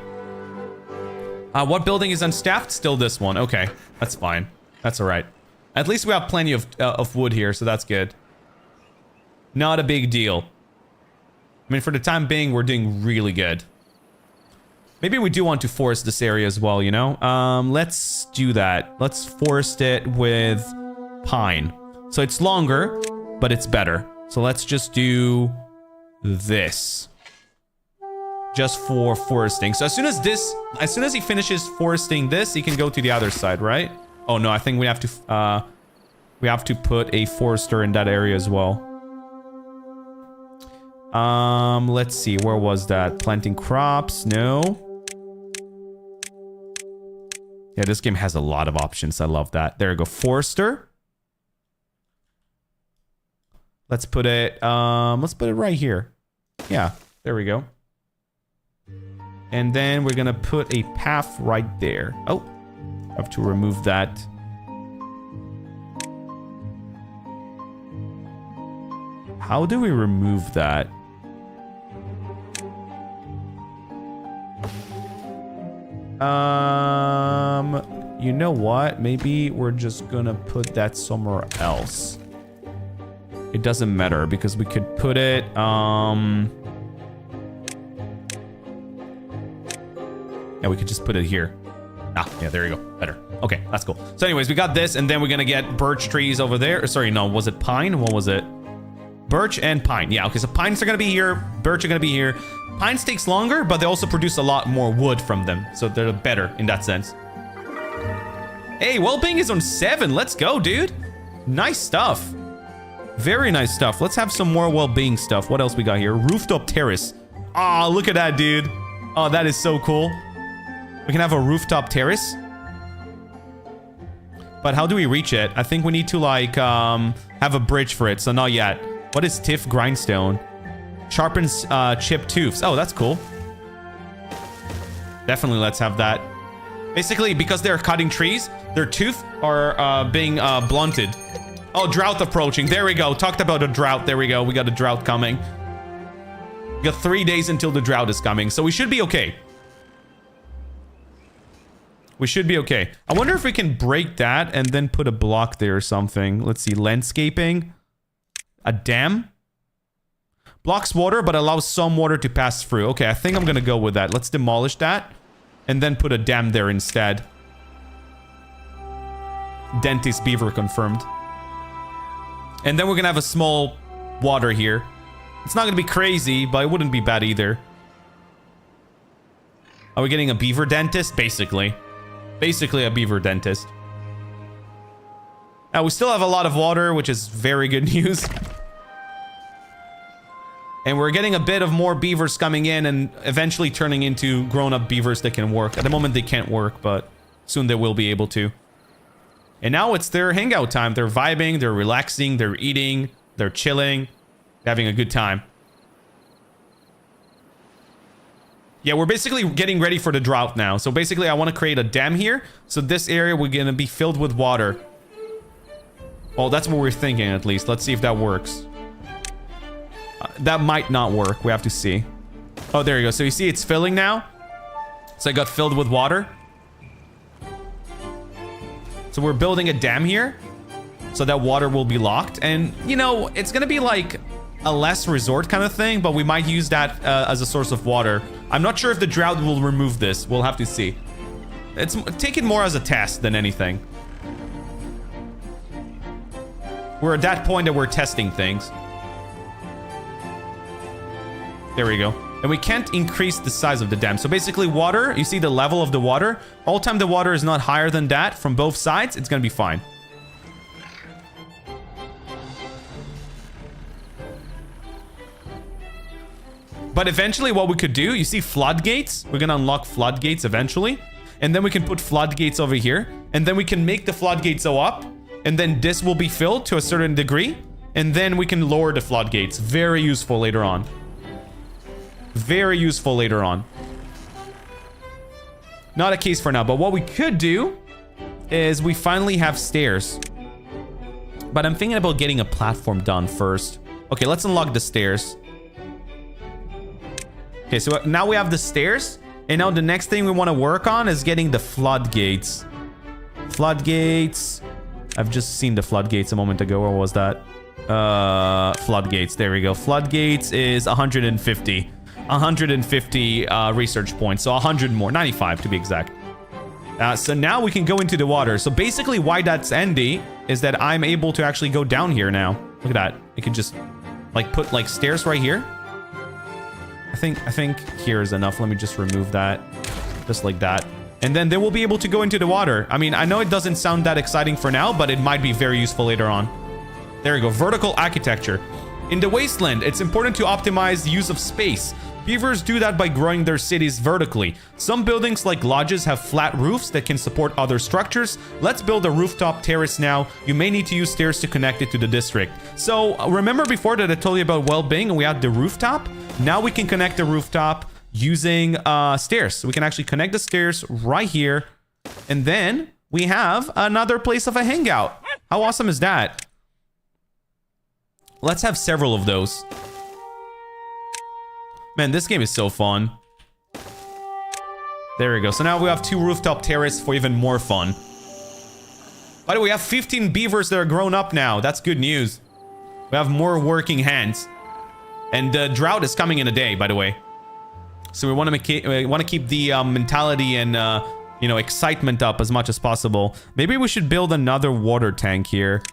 What building is unstaffed? Still this one. Okay, that's fine. That's all right. At least we have plenty of wood here, so that's good. Not a big deal. I mean, for the time being, we're doing really good. Maybe we do want to forest this area as well, you know? Let's do that. Let's forest it with pine. So it's longer, but it's better. So let's just do this. Just for foresting. So as soon as he finishes foresting this, he can go to the other side, right? Oh no, I think we have to put a forester in that area as well. Let's see, where was that? Planting crops, no. Yeah, this game has a lot of options. I love that. There we go, forester. Let's put it right here. Yeah, there we go. And then we're gonna put a path right there. Oh, I have to remove that. How do we remove that? You know what? Maybe we're just gonna put that somewhere else. It doesn't matter because we could put it, yeah, we could just put it here. Ah, yeah, there you go. Better. Okay, that's cool. So anyways, we got this, and then we're gonna get birch trees over there. Sorry, no, was it pine? What was it? Birch and pine. Yeah, okay, so pines are gonna be here. Birch are gonna be here. Pines takes longer, but they also produce a lot more wood from them. So they're better in that sense. Hey, well-being is on 7. Let's go, dude. Nice stuff. Very nice stuff. Let's have some more well-being stuff. What else we got here? Rooftop terrace. Ah, look at that, dude. Oh, that is so cool. We can have a rooftop terrace. But how do we reach it? I think we need to, like, have a bridge for it. So not yet. What is Tiff Grindstone? Sharpens chipped tooths. Oh, that's cool. Definitely let's have that. Basically, because they're cutting trees, their tooth are being blunted. Oh, drought approaching. There we go. Talked about a drought. There we go. We got a drought coming. We got 3 days until the drought is coming. So we should be okay. We should be okay. I wonder if we can break that and then put a block there or something. Let's see. Landscaping. A dam. Blocks water, but allows some water to pass through. Okay, I think I'm going to go with that. Let's demolish that. And then put a dam there instead. Dentist beaver confirmed. And then we're going to have a small water here. It's not going to be crazy, but it wouldn't be bad either. Are we getting a beaver dentist? Basically. Basically a beaver dentist. Now, we still have a lot of water, which is very good news. And we're getting a bit of more beavers coming in and eventually turning into grown-up beavers that can work. At the moment, they can't work, but soon they will be able to. And now it's their hangout time. They're vibing, they're relaxing, they're eating, they're chilling, having a good time. Yeah, we're basically getting ready for the drought now. So basically, I want to create a dam here. So this area, we're going to be filled with water. Well, that's what we're thinking, at least. Let's see if that works. That might not work. We have to see. Oh, there you go. So you see it's filling now. So I got filled with water. So we're building a dam here. So that water will be locked. And, you know, it's going to be like a last resort kind of thing. But we might use that as a source of water. I'm not sure if the drought will remove this. We'll have to see. Take it more as a test than anything. We're at that point that we're testing things. There we go. And we can't increase the size of the dam. So basically water, you see the level of the water. All time the water is not higher than that from both sides, it's going to be fine. But eventually what we could do, you see floodgates? We're going to unlock floodgates eventually. And then we can put floodgates over here. And then we can make the floodgates go up. And then this will be filled to a certain degree. And then we can lower the floodgates. Very useful later on. Very useful later on. Not a case for now, but what we could do is we finally have stairs. But I'm thinking about getting a platform done first. Okay, let's unlock the stairs. Okay, so now we have the stairs. And now the next thing we want to work on is getting the floodgates. Floodgates. I've just seen the floodgates a moment ago. Where was that? Floodgates. There we go. Floodgates is 150. 150 research points, so 100 more, 95 to be exact. So now we can go into the water. So basically why that's handy is that I'm able to actually go down here now. Look at that. I can just like put like stairs right here. I think here is enough. Let me just remove that. Just like that. And then they will be able to go into the water. I mean, I know it doesn't sound that exciting for now, but it might be very useful later on. There we go. Vertical architecture. In the wasteland, it's important to optimize the use of space. Beavers do that by growing their cities vertically. Some buildings like lodges have flat roofs that can support other structures. Let's build a rooftop terrace now. You may need to use stairs to connect it to the district. So remember before that I told you about well-being and we had the rooftop? Now we can connect the rooftop using stairs. So we can actually connect the stairs right here. And then we have another place of a hangout. How awesome is that? Let's have several of those. Man, this game is so fun. There we go. So now we have 2 rooftop terrace for even more fun. By the way, we have 15 beavers that are grown up now. That's good news. We have more working hands. And the drought is coming in a day, by the way. So we want to keep the mentality and you know, excitement up as much as possible. Maybe we should build another water tank here.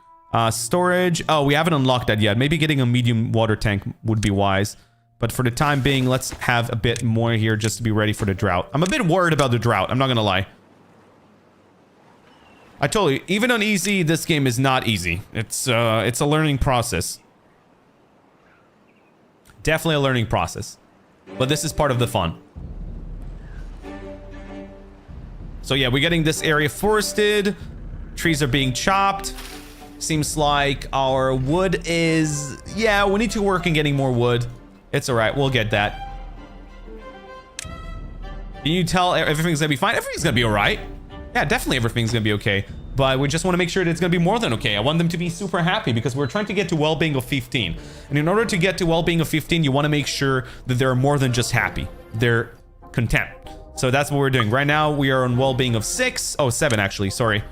Storage. Oh, we haven't unlocked that yet. Maybe getting a medium water tank would be wise. But for the time being, let's have a bit more here just to be ready for the drought. I'm a bit worried about the drought. I'm not gonna lie. I told you, even on easy, this game is not easy. It's a learning process. Definitely a learning process. But this is part of the fun. So yeah, we're getting this area forested. Trees are being chopped. Seems like our wood is... Yeah, we need to work on getting more wood. It's alright, we'll get that. Can you tell everything's gonna be fine? Everything's gonna be alright. Yeah, definitely everything's gonna be okay. But we just want to make sure that it's gonna be more than okay. I want them to be super happy because we're trying to get to well-being of 15. And in order to get to well-being of 15, you want to make sure that they're more than just happy. They're content. So that's what we're doing. Right now, we are on well-being of 6. Oh, 7 actually, sorry.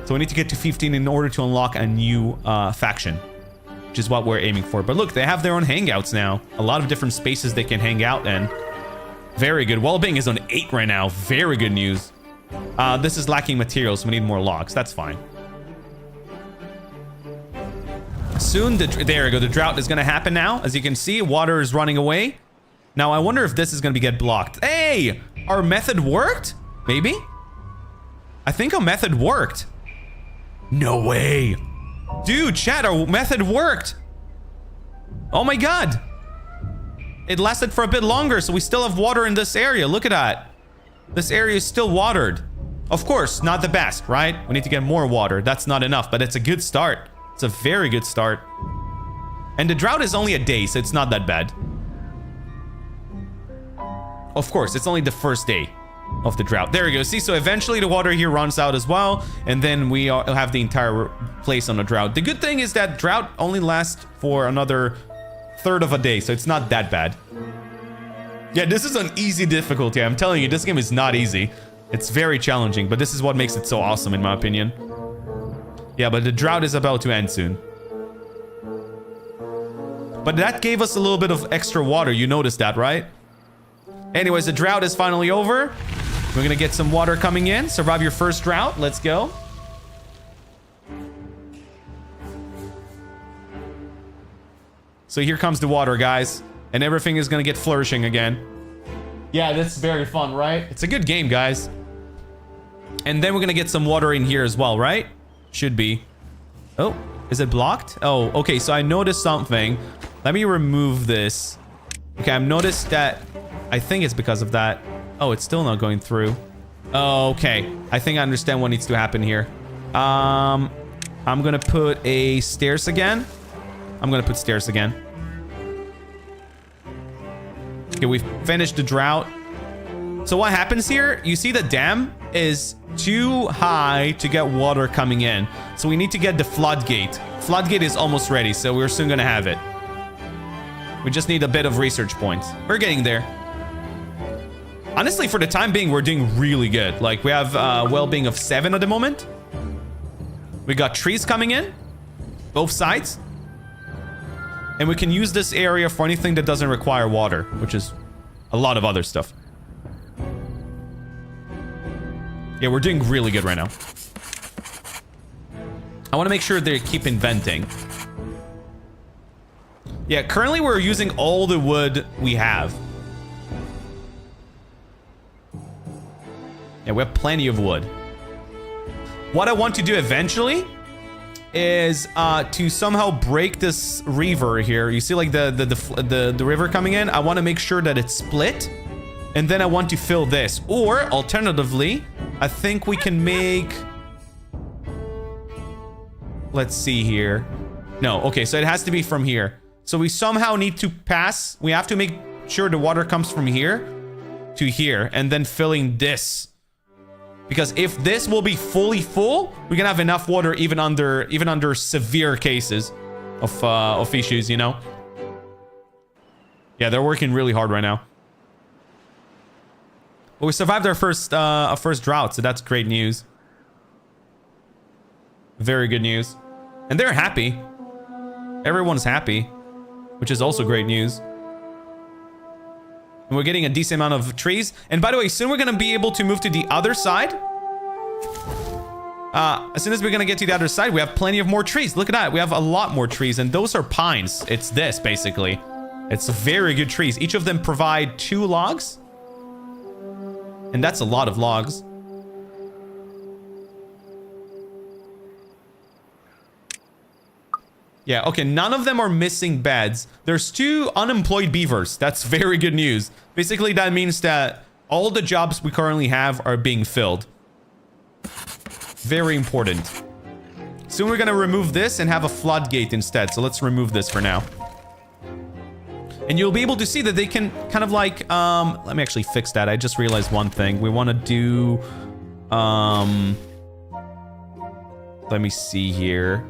So we need to get to 15 in order to unlock a new faction, which is what we're aiming for. But look, they have their own hangouts now. A lot of different spaces they can hang out in. Very good. Well-being is on 8 right now. Very good news. This is lacking materials. We need more logs. That's fine. Soon, there we go. The drought is going to happen now. As you can see, water is running away. Now, I wonder if this is going to get blocked. Hey! Our method worked? Maybe? I think our method worked. No way. Dude, chat, our method worked. Oh my god. It lasted for a bit longer, so we still have water in this area. Look at that. This area is still watered. Of course, not the best, right? We need to get more water. That's not enough, but it's a good start. It's a very good start. And the drought is only a day, so it's not that bad. Of course, it's only the first day of the drought. There we go. See, so eventually the water here runs out as well, and then we have the entire place on a drought. The good thing is that drought only lasts for another third of a day, so it's not that bad. Yeah, this is an easy difficulty. I'm telling you, this game is not easy. It's very challenging, but this is what makes it so awesome, in my opinion. Yeah, but the drought is about to end soon. But that gave us a little bit of extra water. You noticed that, right? Anyways, the drought is finally over. We're gonna get some water coming in. Survive your first drought. Let's go. So here comes the water, guys. And everything is gonna get flourishing again. Yeah, that's very fun, right? It's a good game, guys. And then we're gonna get some water in here as well, right? Should be. Oh, is it blocked? Oh, okay, so I noticed something. Let me remove this. Okay, I've noticed that. I think it's because of that. Oh, it's still not going through. Oh, okay. I think I understand what needs to happen here. I'm gonna put a stairs again. I'm gonna put stairs again. Okay, we've finished the drought. So what happens here? You see the dam is too high to get water coming in. So we need to get the floodgate. Floodgate is almost ready, so we're soon gonna have it. We just need a bit of research points. We're getting there. Honestly, for the time being, we're doing really good. Like, we have well-being of 7 at the moment. We got trees coming in. Both sides. And we can use this area for anything that doesn't require water, which is a lot of other stuff. Yeah, we're doing really good right now. I want to make sure they keep inventing. Yeah, currently we're using all the wood we have. Yeah, we have plenty of wood. What I want to do eventually is to somehow break this river here. You see, like the river coming in. I want to make sure that it's split, and then I want to fill this. Or alternatively, I think we can make. Let's see here. No, okay, so it has to be from here. So we somehow need to pass. We have to make sure the water comes from here to here, and then filling this. Because if this will be fully full, we can have enough water even under severe cases of issues, you know? Yeah, they're working really hard right now. But we survived our first drought, so that's great news. Very good news. And they're happy. Everyone's happy, which is also great news. And we're getting a decent amount of trees. And by the way, soon we're going to be able to move to the other side. As soon as we're going to get to the other side, we have plenty of more trees. Look at that. We have a lot more trees, and those are pines. It's this, basically. It's very good trees. Each of them provide 2 logs. And that's a lot of logs. Yeah, okay, none of them are missing beds. There's 2 unemployed beavers. That's very good news. Basically, that means that all the jobs we currently have are being filled. Very important. Soon we're gonna remove this and have a floodgate instead. So let's remove this for now. And you'll be able to see that they can kind of like, let me actually fix that. I just realized one thing. We want to do, let me see here.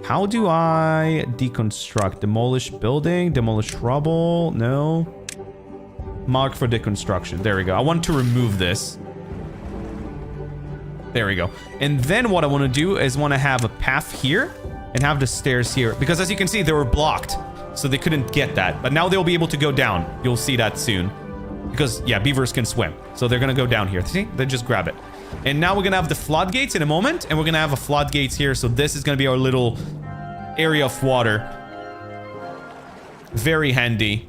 How do I deconstruct? Demolish building, demolish rubble, no. Mark for deconstruction, there we go. I want to remove this. There we go. And then what I want to do is want to have a path here and have the stairs here. Because as you can see, they were blocked. So they couldn't get that. But now they'll be able to go down. You'll see that soon. Because, yeah, beavers can swim. So they're going to go down here. See? They just grab it. And now we're going to have the floodgates in a moment. And we're going to have a floodgates here. So this is going to be our little area of water. Very handy.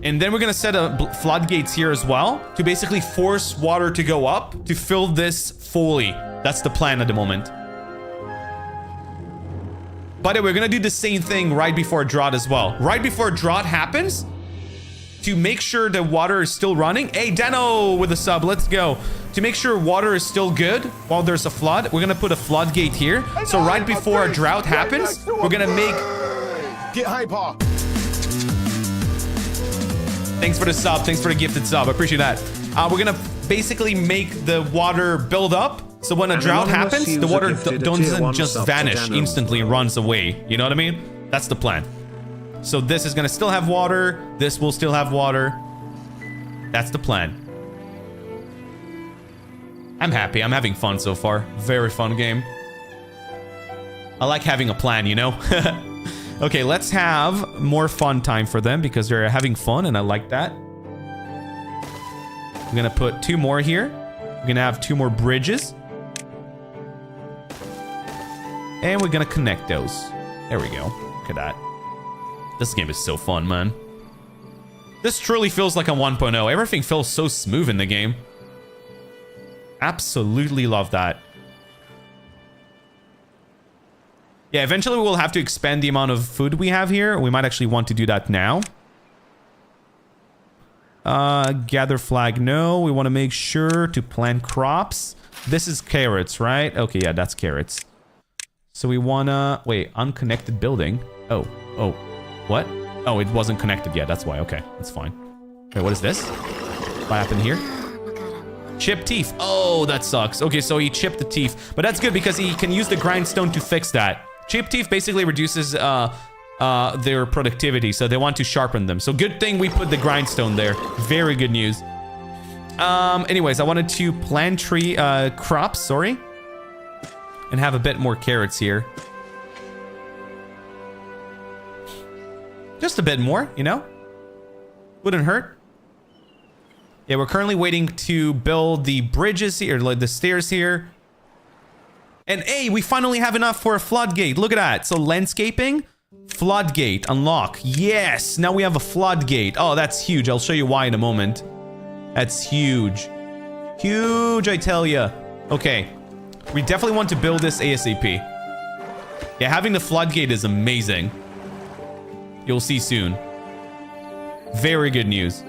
And then we're going to set a floodgates here as well. To basically force water to go up. To fill this fully. That's the plan at the moment. By the way, we're going to do the same thing right before a drought as well. Right before a drought happens, to make sure the water is still running. Hey, Dano with a sub. Let's go. To make sure water is still good while there's a flood, we're going to put a floodgate here. So right before a drought happens, we're going to make... Get hyper. Thanks for the sub. Thanks for the gifted sub. I appreciate that. We're going to basically make the water build up. So when a drought happens, the water doesn't just vanish instantly and runs away. You know what I mean? That's the plan. So this is going to still have water. This will still have water. That's the plan. I'm happy. I'm having fun so far. Very fun game. I like having a plan, you know? Okay, let's have more fun time for them because they're having fun and I like that. I'm going to put 2 more here. We're going to have 2 more bridges. And we're gonna connect those. There we go. Look at that. This game is so fun, man. This truly feels like a 1.0. Everything feels so smooth in the game. Absolutely love that. Yeah, eventually we'll have to expand the amount of food we have here. We might actually want to do that now. Gather flag, no. We want to make sure to plant crops. This is carrots, right? Okay, yeah, that's carrots. So we wanna... Wait, unconnected building. Oh, what? Oh, it wasn't connected yet. That's why. Okay, that's fine. Wait, what is this? What happened here? Chip teeth. Oh, that sucks. Okay, so he chipped the teeth. But that's good because he can use the grindstone to fix that. Chip teeth basically reduces their productivity, so they want to sharpen them. So good thing we put the grindstone there. Very good news. Anyways, I wanted to plant crops, sorry. And have a bit more carrots here. Just a bit more, you know? Wouldn't hurt. Yeah, we're currently waiting to build the bridges here, like the stairs here. And hey, we finally have enough for a floodgate. Look at that. So landscaping, floodgate, unlock. Yes, now we have a floodgate. Oh, that's huge. I'll show you why in a moment. That's huge. Huge, I tell ya. Okay. We definitely want to build this ASAP. Yeah, having the floodgate is amazing. You'll see soon. Very good news.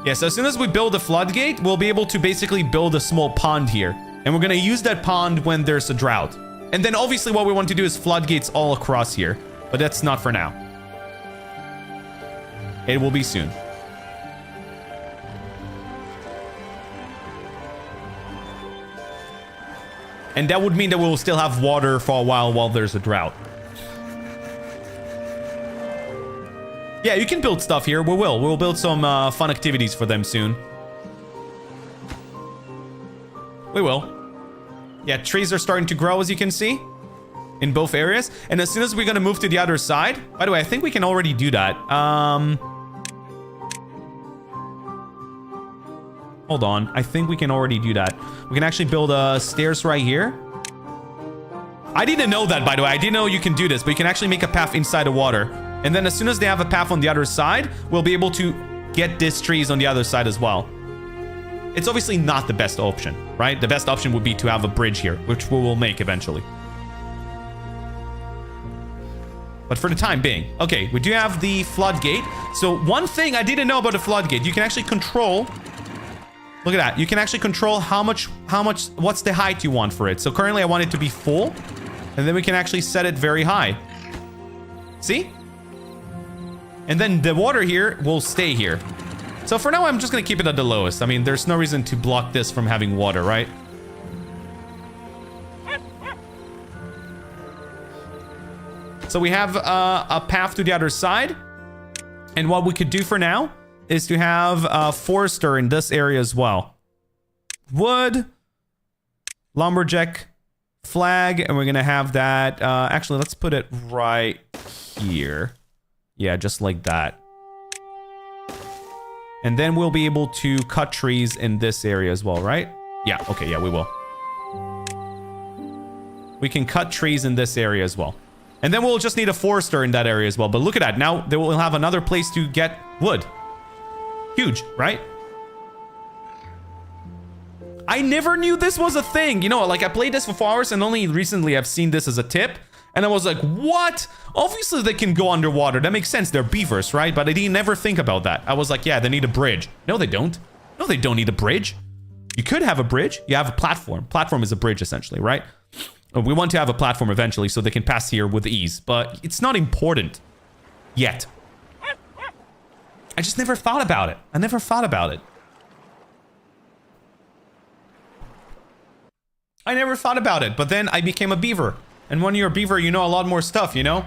Yeah, so as soon as we build the floodgate, we'll be able to basically build a small pond here. And we're going to use that pond when there's a drought. And then obviously what we want to do is floodgates all across here. But that's not for now. It will be soon. And that would mean that we'll still have water for a while there's a drought. Yeah, you can build stuff here. We will. We'll build some fun activities for them soon. We will. Yeah, trees are starting to grow, as you can see, in both areas. And as soon as we're going to move to the other side... By the way, I think we can already do that. Hold on. I think we can already do that. We can actually build stairs right here. I didn't know that, by the way. I didn't know you can do this, but you can actually make a path inside the water. And then as soon as they have a path on the other side, we'll be able to get these trees on the other side as well. It's obviously not the best option, right? The best option would be to have a bridge here, which we will make eventually. But for the time being. Okay, we do have the floodgate. So one thing I didn't know about the floodgate, you can actually control... Look at that. You can actually control how much, what's the height you want for it. So currently I want it to be full. And then we can actually set it very high. See? And then the water here will stay here. So for now, I'm just going to keep it at the lowest. I mean, there's no reason to block this from having water, right? So we have a path to the other side. And what we could do for now is to have a forester in this area as well. Wood, lumberjack, flag, and we're going to have that. Actually, let's put it right here. Yeah, just like that. And then we'll be able to cut trees in this area as well, right? Yeah, okay, yeah, we will. We can cut trees in this area as well. And then we'll just need a forester in that area as well. But look at that. Now they will have another place to get wood. Huge, right? I never knew this was a thing. You know, like I played this for 4 hours and only recently I've seen this as a tip. And I was like, what? Obviously they can go underwater. That makes sense. They're beavers, right? But I didn't never think about that. I was like, yeah, they need a bridge. No, they don't. No, they don't need a bridge. You could have a bridge. You have a platform. Platform is a bridge, essentially, right? We want to have a platform eventually so they can pass here with ease. But it's not important yet. I just never thought about it. I never thought about it. I never thought about it. But then I became a beaver. And when you're a beaver, you know a lot more stuff, you know?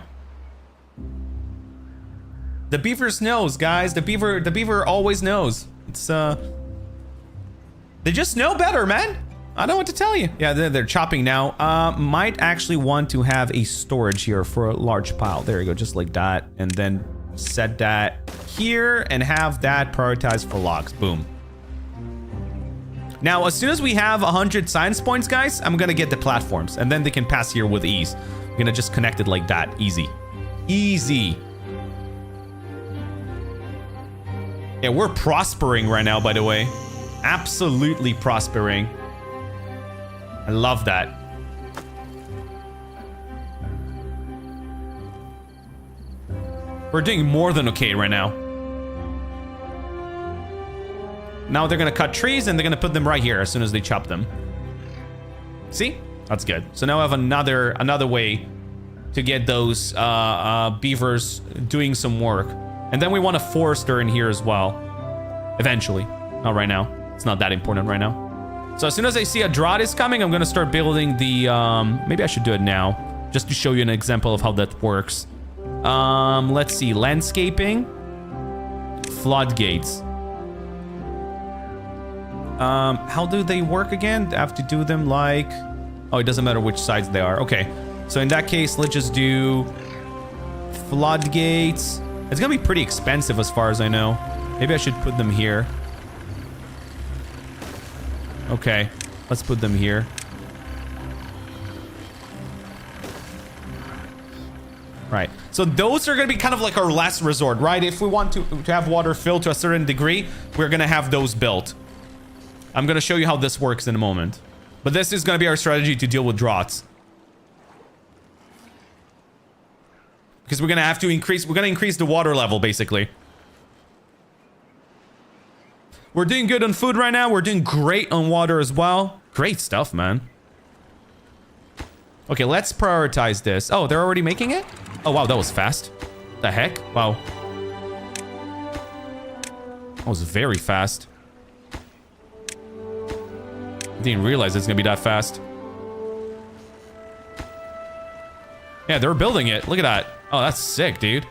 The beaver knows, guys. The beaver always knows. It's, they just know better, man. I don't know what to tell you. Yeah, they're chopping now. Might actually want to have a storage here for a large pile. There you go, just like that. And then set that here and have that prioritized for logs. Boom. Now, as soon as we have 100 science points, guys, I'm gonna get the platforms. And then they can pass here with ease. I'm gonna just connect it like that. Easy. Easy. Yeah, we're prospering right now, by the way. Absolutely prospering. I love that. We're doing more than okay right now. Now they're gonna cut trees and they're gonna put them right here as soon as they chop them. See? That's good. So now I have another way to get those beavers doing some work. And then we want a forester in here as well. Eventually. Not right now. It's not that important right now. So as soon as I see a drought is coming, I'm gonna start building the, maybe I should do it now, just to show you an example of how that works. Let's see, landscaping, floodgates. How do they work again? I have to do them like, oh, it doesn't matter which sides they are. Okay, so in that case, let's just do floodgates. It's gonna be pretty expensive as far as I know. Maybe I should put them here. Okay, let's put them here. Right, so those are gonna be kind of like our last resort, right? If we want to have water filled to a certain degree, we're gonna have those built. I'm gonna show you how this works in a moment. But this is gonna be our strategy to deal with droughts. Because we're gonna have to increase the water level, basically. We're doing good on food right now. We're doing great on water as well. Great stuff, man. Okay, let's prioritize this. Oh, they're already making it? Oh, wow, that was fast. The heck? Wow. That was very fast. Didn't realize it's gonna be that fast. Yeah, they're building it. Look at that. Oh, that's sick, dude.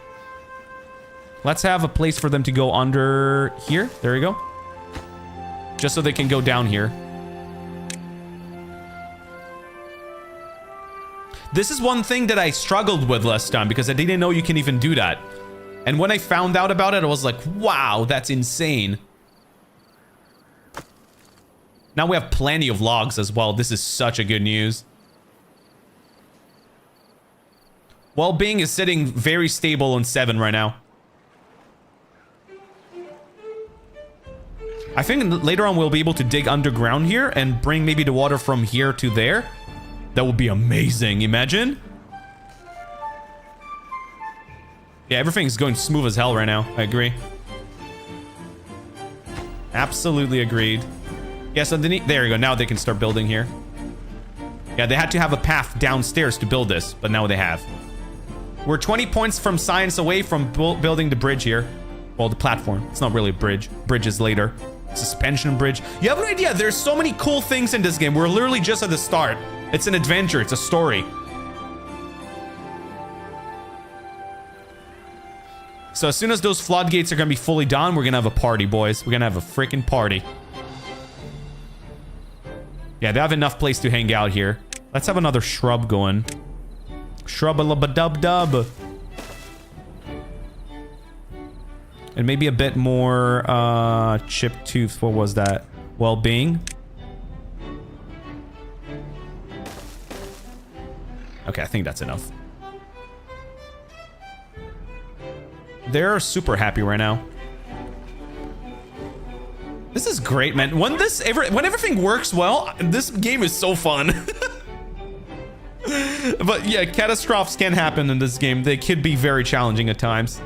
Let's have a place for them to go under here. There we go. Just so they can go down here. This is one thing that I struggled with last time because I didn't know you can even do that. And when I found out about it, I was like, wow, that's insane. Now we have plenty of logs as well. This is such a good news. Well-being is sitting very stable on 7 right now. I think later on we'll be able to dig underground here and bring maybe the water from here to there. That would be amazing. Imagine. Yeah, everything's going smooth as hell right now. I agree. Absolutely agreed. Yeah, so there you go. Now they can start building here. Yeah, they had to have a path downstairs to build this, but now they have. We're 20 points from science away from building the bridge here. Well, the platform. It's not really a bridge. Bridge is later. Suspension bridge. You have an idea. There's so many cool things in this game. We're literally just at the start. It's an adventure. It's a story. So as soon as those floodgates are going to be fully done, we're going to have a party, boys. We're going to have a freaking party. Yeah, they have enough place to hang out here. Let's have another shrub going. Shrub-a-lub-a-dub-dub. And maybe a bit more chipped tooth. What was that? Well-being. Okay, I think that's enough. They're super happy right now. This is great, man. When everything works well, this game is so fun. But yeah, catastrophes can happen in this game. They could be very challenging at times.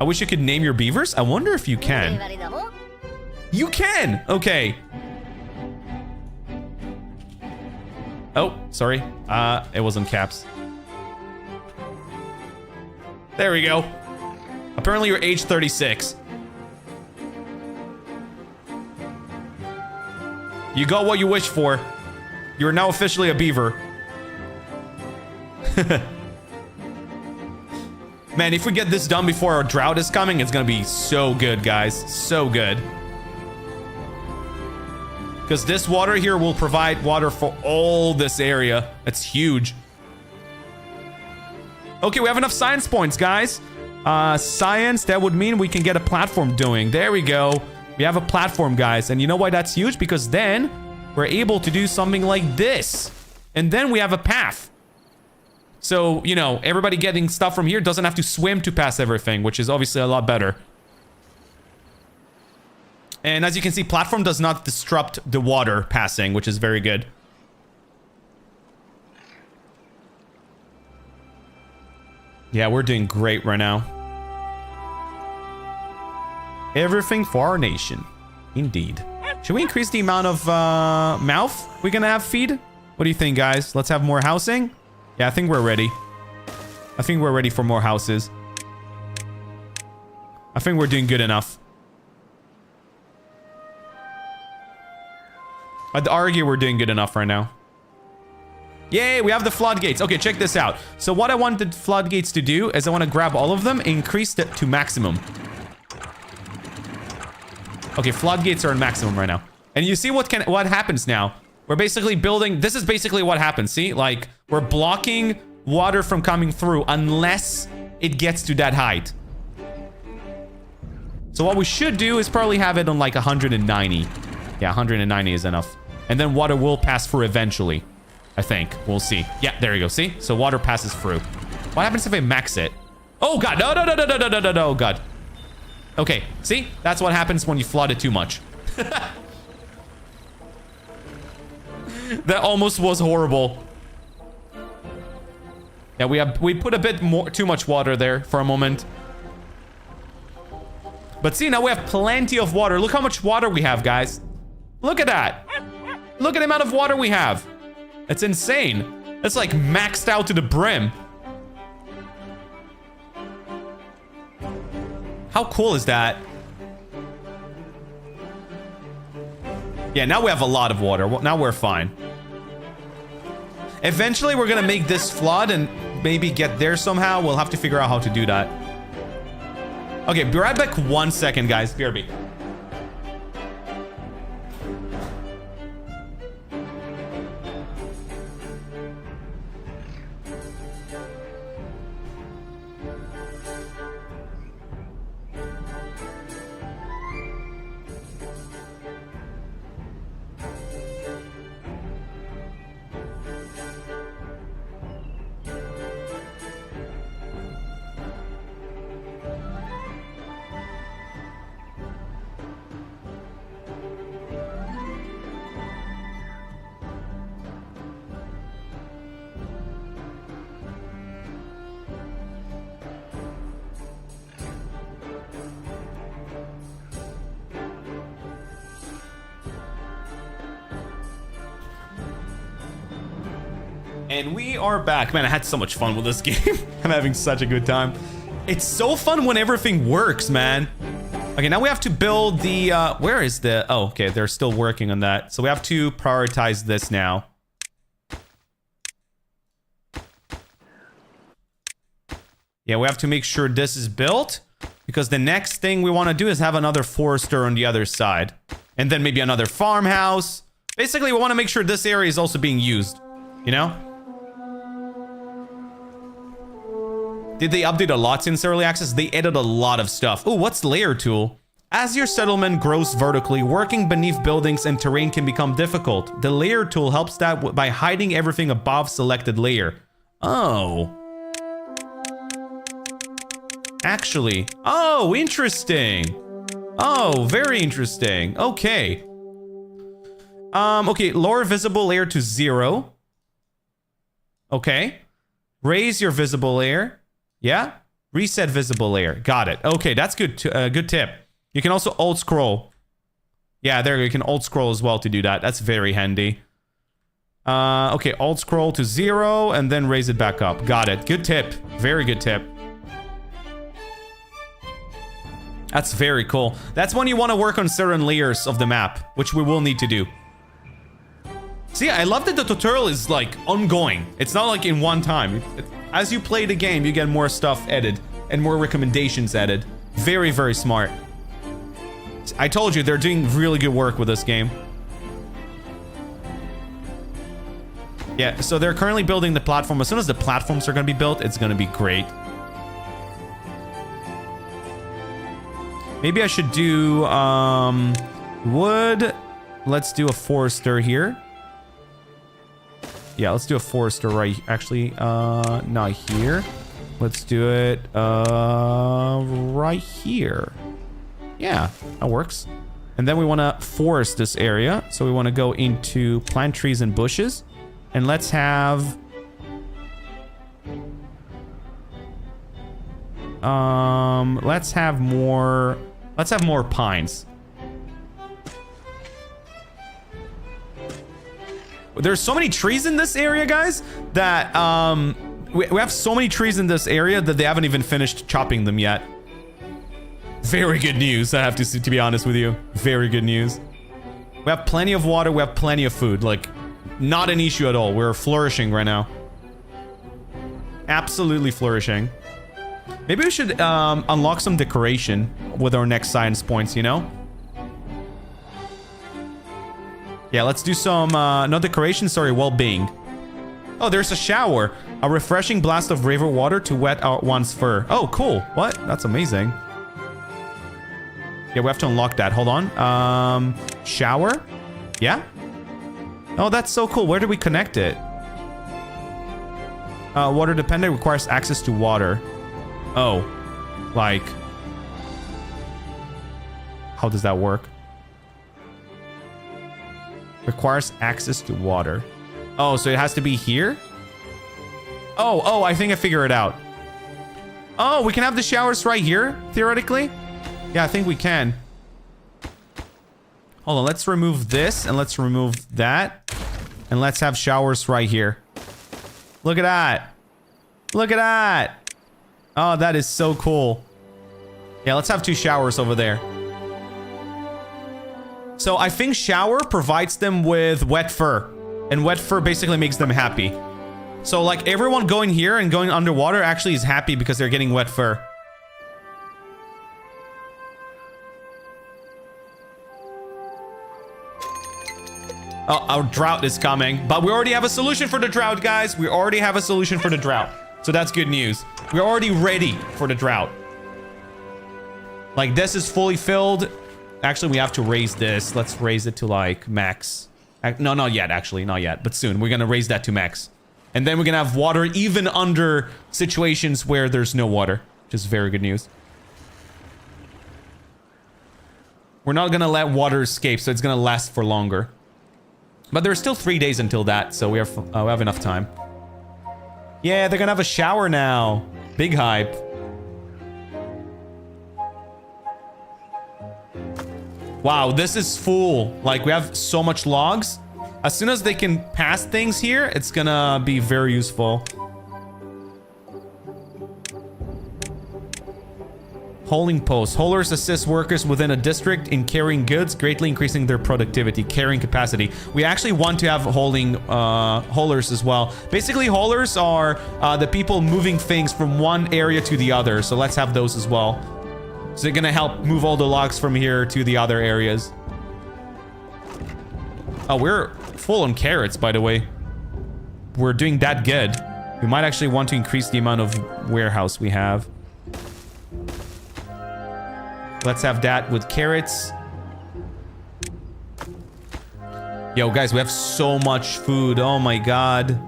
I wish you could name your beavers. I wonder if you can. You can! Okay. Oh, sorry. It was in caps. There we go. Apparently you're age 36. You got what you wished for. You are now officially a beaver. Man, if we get this done before our drought is coming, it's gonna be so good, guys. So good. Because this water here will provide water for all this area. It's huge. Okay, we have enough science points, guys. Science, that would mean we can get a platform doing. There we go. We have a platform, guys. And you know why that's huge? Because then we're able to do something like this. And then we have a path. So, you know, everybody getting stuff from here doesn't have to swim to pass everything, which is obviously a lot better. And as you can see, platform does not disrupt the water passing, which is very good. Yeah, we're doing great right now. Everything for our nation. Indeed. Should we increase the amount of mouth we're gonna have feed? What do you think, guys? Let's have more housing? Yeah, I think we're ready. I think we're ready for more houses. I think we're doing good enough. I'd argue we're doing good enough right now. Yay, we have the floodgates. Okay, check this out. So what I want the floodgates to do is I want to grab all of them, increase it to maximum. Okay, floodgates are in maximum right now. And you see what happens now? We're basically building... This is basically what happens, see? Like, we're blocking water from coming through unless it gets to that height. So what we should do is probably have it on like 190. Yeah, 190 is enough. And then water will pass through eventually. I think. We'll see. Yeah, there you go. See? So water passes through. What happens if I max it? Oh, God. No, no, no, no, no, no, no, no, no. Oh, God. Okay. See? That's what happens when you flood it too much. That almost was horrible. Yeah, we put a bit too much water there for a moment. But see, now we have plenty of water. Look how much water we have, guys. Look at that. Look at the amount of water we have. It's insane. It's like maxed out to the brim. How cool is that? Yeah, now we have a lot of water. Now we're fine. Eventually, we're gonna make this flood and maybe get there somehow. We'll have to figure out how to do that. Okay, be right back 1 second, guys. BRB. And we are back. Man, I had so much fun with this game. I'm having such a good time. It's so fun when everything works, man. Okay, now we have to build the... where is the... Oh, okay, they're still working on that. So we have to prioritize this now. Yeah, we have to make sure this is built. Because the next thing we want to do is have another forester on the other side. And then maybe another farmhouse. Basically, we want to make sure this area is also being used. You know? Did they update a lot since early access? They added a lot of stuff. Oh, what's layer tool? As your settlement grows vertically, working beneath buildings and terrain can become difficult. The layer tool helps that by hiding everything above selected layer. Oh. Actually. Oh, interesting. Oh, very interesting. Okay. Okay, lower visible layer to 0. Okay. Raise your visible layer. Yeah? Reset visible layer. Got it. Okay, that's good. Good tip. You can also alt scroll. Yeah, there you can alt scroll as well to do that. That's very handy. Okay, alt scroll to 0 and then raise it back up. Got it. Good tip. Very good tip. That's very cool. That's when you want to work on certain layers of the map, which we will need to do. See, I love that the tutorial is like ongoing. It's not like in one time. As you play the game, you get more stuff added and more recommendations added. Very, very smart. I told you, they're doing really good work with this game. Yeah, so they're currently building the platform. As soon as the platforms are going to be built, it's going to be great. Maybe I should do wood. Let's do a forester here. Yeah, let's do a forester right... Actually, not here. Let's do it right here. Yeah, that works. And then we want to forest this area. So we want to go into plant trees and bushes. And let's have... let's have more pines. There's so many trees in this area, guys, that we have so many trees in this area that they haven't even finished chopping them yet. Very good news, I have to be honest with you. Very good news. We have plenty of water, we have plenty of food. Like, not an issue at all. We're flourishing right now. Absolutely flourishing. Maybe we should unlock some decoration with our next science points, you know? Yeah, let's do some, no decoration, sorry, well-being. Oh, there's a shower. A refreshing blast of river water to wet out one's fur. Oh, cool. What? That's amazing. Yeah, we have to unlock that. Hold on. Shower? Yeah? Oh, that's so cool. Where do we connect it? Water dependent requires access to water. Oh. Like... How does that work? Requires access to water. Oh, so it has to be here? Oh, I think I figured it out. Oh, we can have the showers right here, theoretically? Yeah, I think we can. Hold on, let's remove this and let's remove that. And let's have showers right here. Look at that. Look at that. Oh, that is so cool. Yeah, let's have 2 showers over there. So I think shower provides them with wet fur. And wet fur basically makes them happy. So like everyone going here and going underwater actually is happy because they're getting wet fur. Oh, our drought is coming. But we already have a solution for the drought, guys. We already have a solution for the drought. So that's good news. We're already ready for the drought. Like, this is fully filled. Actually, we have to raise this. Let's raise it to, like, max. No, not yet, actually. Not yet. But soon. We're going to raise that to max. And then we're going to have water even under situations where there's no water. Which is very good news. We're not going to let water escape, so it's going to last for longer. But there's still 3 days until that, so we have enough time. Yeah, they're going to have a shower now. Big hype. Wow, this is full. Like, we have so much logs. As soon as they can pass things here, it's gonna be very useful. Hauling posts. Haulers assist workers within a district in carrying goods, greatly increasing their productivity, carrying capacity. We actually want to have haulers as well. Basically, haulers are the people moving things from one area to the other. So let's have those as well. So they're gonna help move all the logs from here to the other areas. Oh, we're full on carrots, by the way. We're doing that good. We might actually want to increase the amount of warehouse we have. Let's have that with carrots. Yo, guys, we have so much food. Oh my god.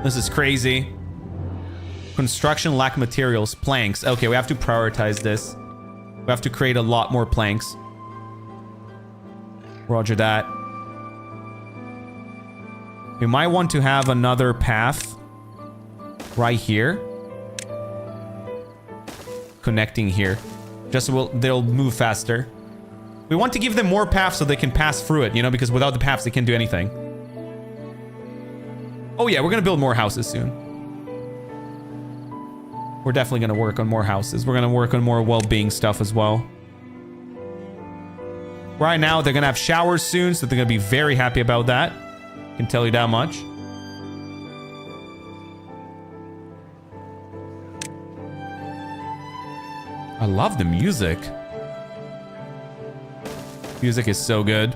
This is crazy. Construction lack materials. Planks. Okay, we have to prioritize this. We have to create a lot more planks. Roger that. We might want to have another path right here. Connecting here. Just so they'll move faster. We want to give them more paths so they can pass through it, you know, because without the paths they can't do anything. Oh yeah, we're gonna build more houses soon. We're definitely gonna work on more houses. We're gonna work on more well-being stuff as well. Right now, they're gonna have showers soon, so they're gonna be very happy about that. Can tell you that much. I love the music. Music is so good.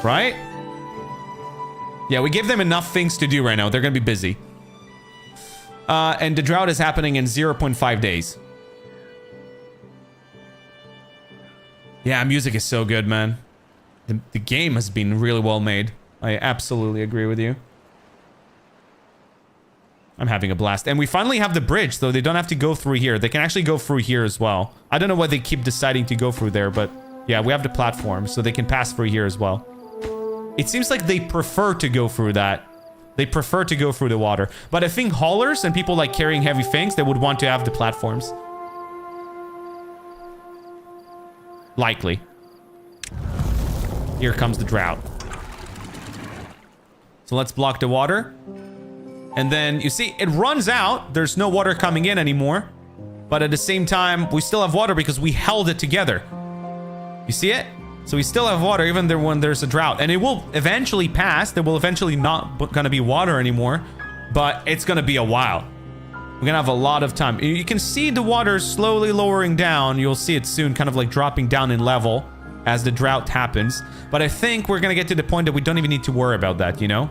Right? Yeah, we give them enough things to do right now. They're gonna be busy. And the drought is happening in 0.5 days. Yeah, music is so good, man. The game has been really well made. I absolutely agree with you. I'm having a blast. And we finally have the bridge, so they don't have to go through here. They can actually go through here as well. I don't know why they keep deciding to go through there, but yeah, we have the platform, so they can pass through here as well. It seems like they prefer to go through that. They prefer to go through the water. But I think haulers and people like carrying heavy things, they would want to have the platforms. Likely. Here comes the drought. So let's block the water. And then, you see, it runs out. There's no water coming in anymore. But at the same time, we still have water because we held it together. You see it? So we still have water even there when there's a drought. And it will eventually pass. There will eventually not gonna be water anymore. But it's gonna be a while. We're gonna have a lot of time. You can see the water slowly lowering down. You'll see it soon kind of like dropping down in level as the drought happens. But I think we're gonna get to the point that we don't even need to worry about that, you know?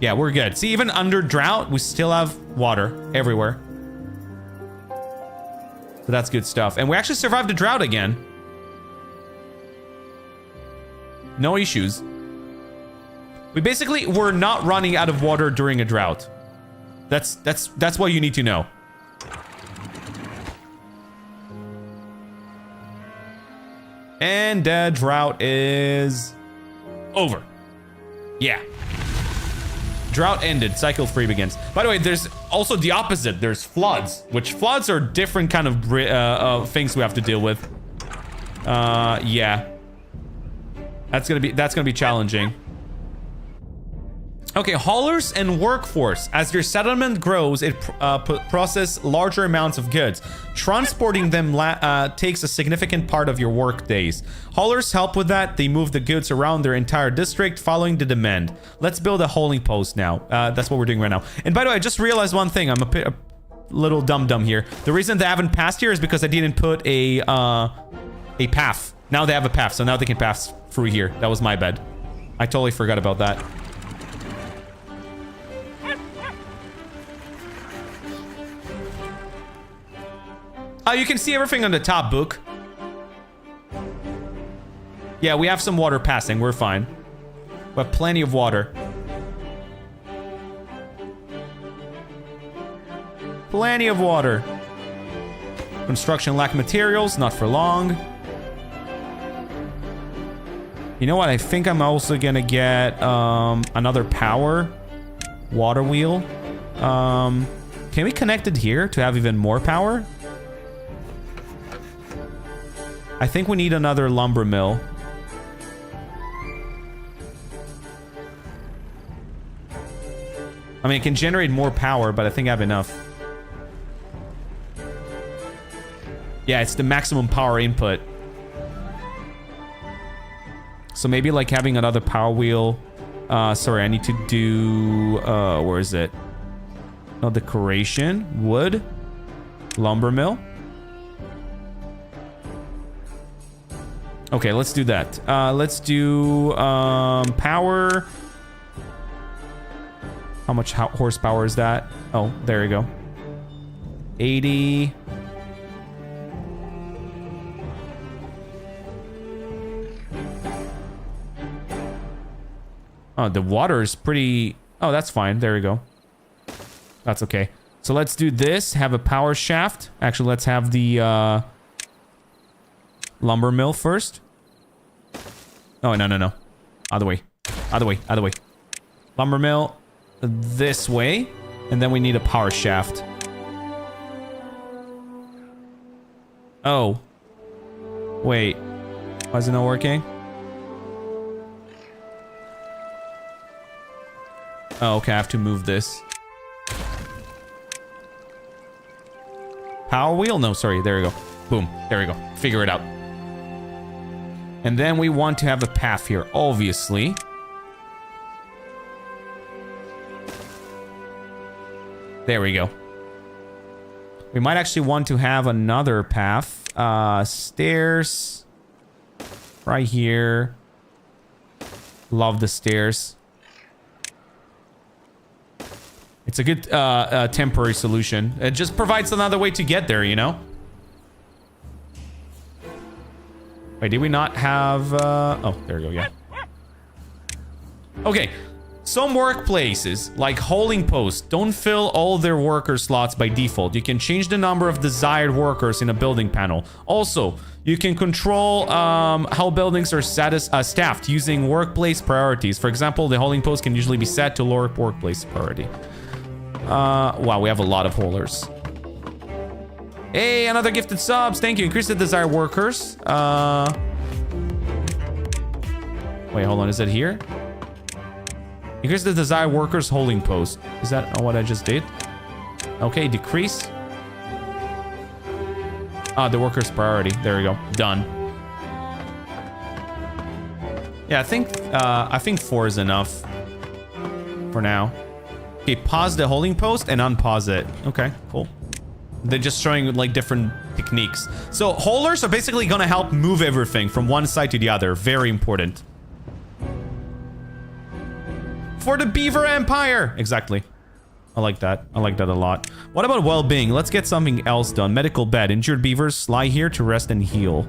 Yeah, we're good. See, even under drought, we still have water everywhere. So that's good stuff. And we actually survived the drought again. No issues. We basically were not running out of water during a drought. That's what you need to know. And the drought is over. Yeah. Drought ended. Cycle 3 begins. By the way, there's also the opposite. There's floods, which floods are different kind of things we have to deal with. Yeah. That's gonna be challenging. Okay, haulers and workforce. As your settlement grows, it processes larger amounts of goods. Transporting them takes a significant part of your work days. Haulers help with that. They move the goods around their entire district, following the demand. Let's build a hauling post now. That's what we're doing right now. And by the way, I just realized one thing. I'm a little dumb here. The reason they haven't passed here is because I didn't put a path. Now they have a path, so now they can pass through here. That was my bad. I totally forgot about that. Oh, you can see everything on the top, book. Yeah, we have some water passing. We're fine. We have plenty of water. Plenty of water. Construction lack materials. Not for long. You know what? I think I'm also gonna get another power water wheel. Can we connect it here to have even more power? I think we need another lumber mill. I mean, it can generate more power, but I think I have enough. Yeah, it's the maximum power input. So maybe like having another power wheel. Sorry, I need to do... where is it? No, decoration. Wood. Lumber mill. Okay, let's do that. Let's do power. How much horsepower is that? Oh, there you go. 80. Oh, the water is pretty... Oh, that's fine. There we go. That's okay. So let's do this. Have a power shaft. Actually, let's have the... lumber mill first. Oh, no. Other way. Lumber mill this way. And then we need a power shaft. Oh. Wait. Why is it not working? Oh, okay. I have to move this. Power wheel? No, sorry. There we go. Boom. There we go. Figure it out. And then we want to have a path here, obviously. There we go. We might actually want to have another path. Stairs. Right here. Love the stairs. It's a good temporary solution. It just provides another way to get there, you know? Wait, did we not have... Oh, there we go, yeah. Okay. Some workplaces, like hauling posts, don't fill all their worker slots by default. You can change the number of desired workers in a building panel. Also, you can control how buildings are staffed using workplace priorities. For example, the hauling post can usually be set to lower workplace priority. Wow, we have a lot of haulers. Hey, another gifted subs. Thank you. Increase the desired workers. Wait, hold on. Is it here? Increase the desired workers holding post. Is that what I just did? Okay, decrease. The workers priority. There we go. Done. Yeah, I think 4 is enough for now. Okay, pause the holding post and unpause it. Okay, cool. They're just showing like different techniques. So haulers are basically gonna help move everything from one side to the other. Very important. For the Beaver Empire! Exactly. I like that. I like that a lot. What about well-being? Let's get something else done. Medical bed. Injured beavers lie here to rest and heal.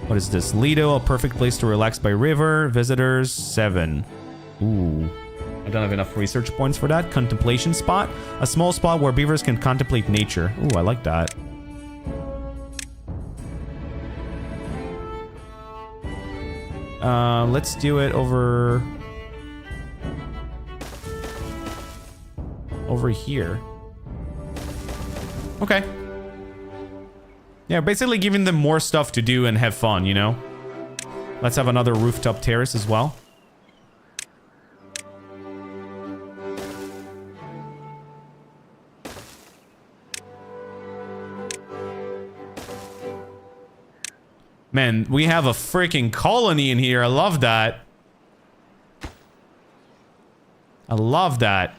What is this? Lido, a perfect place to relax by river. Visitors, 7. Ooh. I don't have enough research points for that. Contemplation spot. A small spot where beavers can contemplate nature. Ooh, I like that. Let's do it over here. Okay. Yeah, basically giving them more stuff to do and have fun, you know? Let's have another rooftop terrace as well. Man, we have a freaking colony in here. I love that. I love that.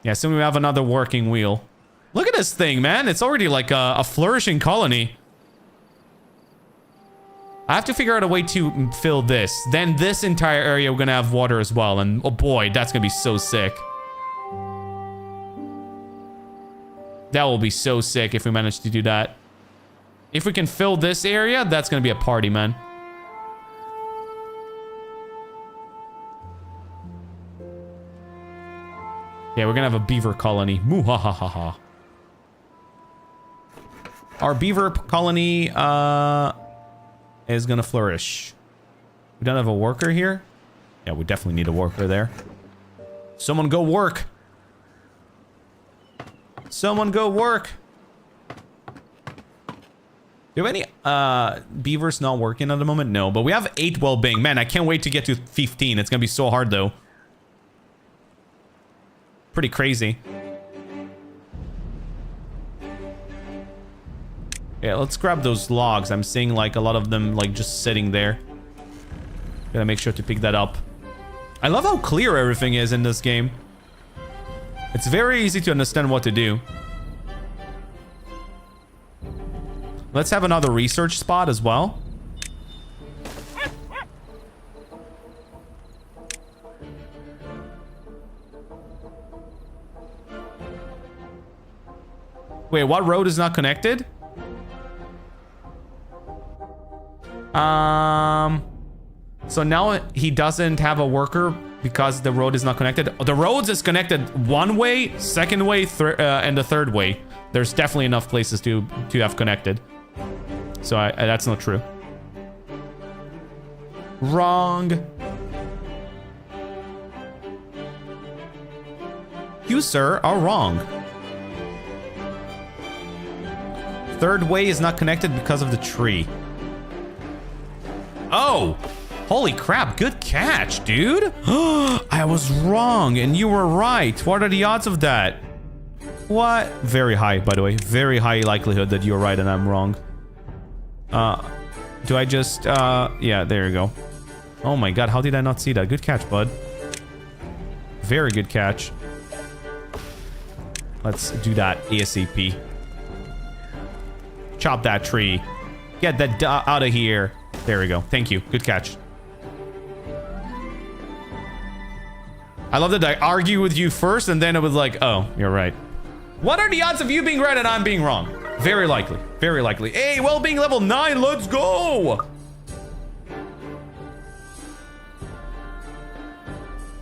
Yeah, so we have another working wheel. Look at this thing, man. It's already like a flourishing colony. I have to figure out a way to fill this. Then this entire area, we're gonna have water as well. And oh boy, that's gonna be so sick. That will be so sick if we manage to do that. If we can fill this area, that's gonna be a party, man. Yeah, we're gonna have a beaver colony. Moo-ha-ha-ha-ha. Our beaver colony is gonna flourish. We don't have a worker here? Yeah, we definitely need a worker there. Someone go work. Someone go work. Do any beavers not working at the moment? No, but we have 8 well-being. Man, I can't wait to get to 15. It's gonna be so hard though. Pretty crazy. Yeah, let's grab those logs. I'm seeing like a lot of them like just sitting there. Gotta make sure to pick that up. I love how clear everything is in this game. It's very easy to understand what to do. Let's have another research spot as well. Wait, what road is not connected? So now he doesn't have a worker because the road is not connected. The roads is connected one way, second way, and the third way. There's definitely enough places to have connected. So that's not true. Wrong. You, sir, are wrong. Third way is not connected because of the tree. Oh! Holy crap, good catch, dude! I was wrong, and you were right. What are the odds of that? What? Very high, by the way. Very high likelihood that you're right and I'm wrong. Do I just, yeah, there you go. Oh my god, how did I not see that? Good catch, bud. Very good catch. Let's do that ASAP. Chop that tree. Get that out of here. There we go. Thank you. Good catch. I love that I argue with you first and then it was like, oh, you're right. What are the odds of you being right and I'm being wrong? Very likely. Very likely. Hey, well-being level 9. Let's go.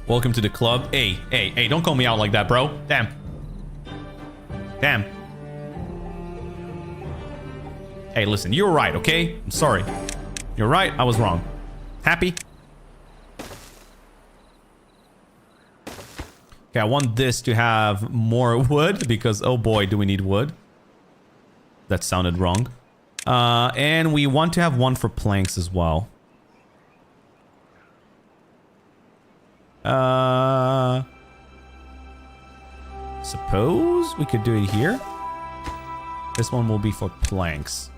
Welcome to the club. Hey, don't call me out like that, bro. Damn. Damn. Hey, listen, you're right, okay? I'm sorry. You're right, I was wrong. Happy? Okay, I want this to have more wood because, oh boy, do we need wood. That sounded wrong. And we want to have one for planks as well. Suppose we could do it here. This one will be for planks.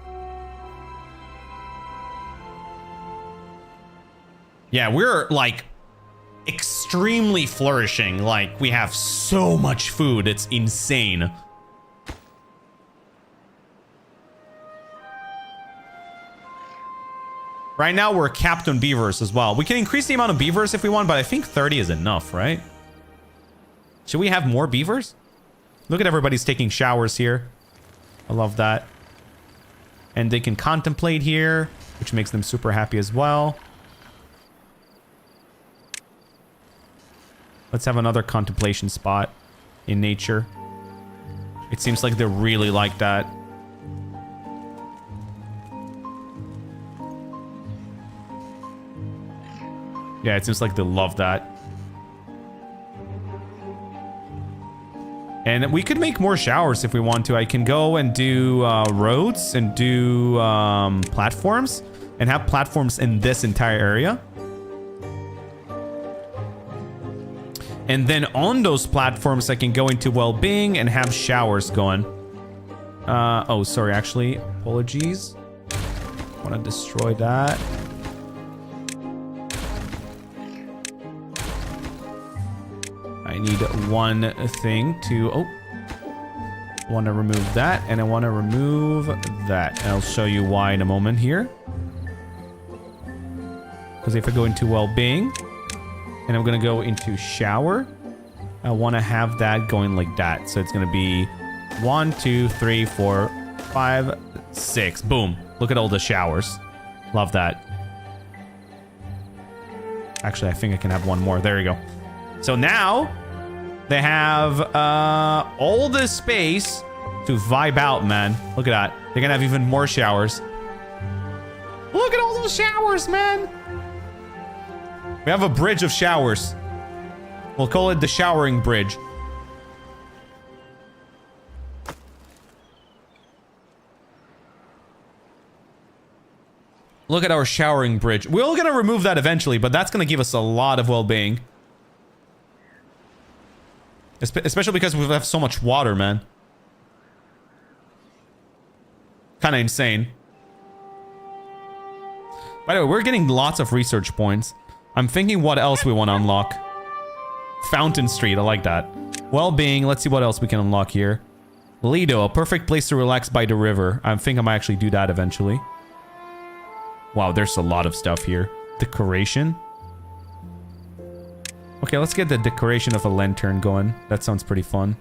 Yeah, we're like extremely flourishing. Like we have so much food. It's insane. Right now we're capped on beavers as well. We can increase the amount of beavers if we want, but I think 30 is enough, right? Should we have more beavers? Look at everybody's taking showers here. I love that. And they can contemplate here, which makes them super happy as well. Let's have another contemplation spot in nature. It seems like they really like that. Yeah, it seems like they love that. And we could make more showers if we want to. I can go and do roads and do platforms and have platforms in this entire area. And then on those platforms, I can go into well-being and have showers going. Oh, sorry, actually, apologies. Want to destroy that. I need one thing to... Oh. Want to remove that, and I want to remove that. And I'll show you why in a moment here. Because if I go into well-being, and I'm going to go into shower, I want to have that going like that. So it's going to be 1, 2, 3, 4, 5, 6. Boom. Look at all the showers. Love that. Actually, I think I can have one more. There you go. So now they have all this space to vibe out, man. Look at that. They're going to have even more showers. Look at all those showers, man. We have a bridge of showers. We'll call it the showering bridge. Look at our showering bridge. We're all gonna remove that eventually, but that's gonna give us a lot of well-being. Especially because we have so much water, man. Kinda insane. By the way, we're getting lots of research points. I'm thinking what else we want to unlock. Fountain Street, I like that. Well-being, let's see what else we can unlock here. Lido, a perfect place to relax by the river. I think I might actually do that eventually. Wow, there's a lot of stuff here. Decoration. Okay, let's get the decoration of a lantern going. That sounds pretty fun.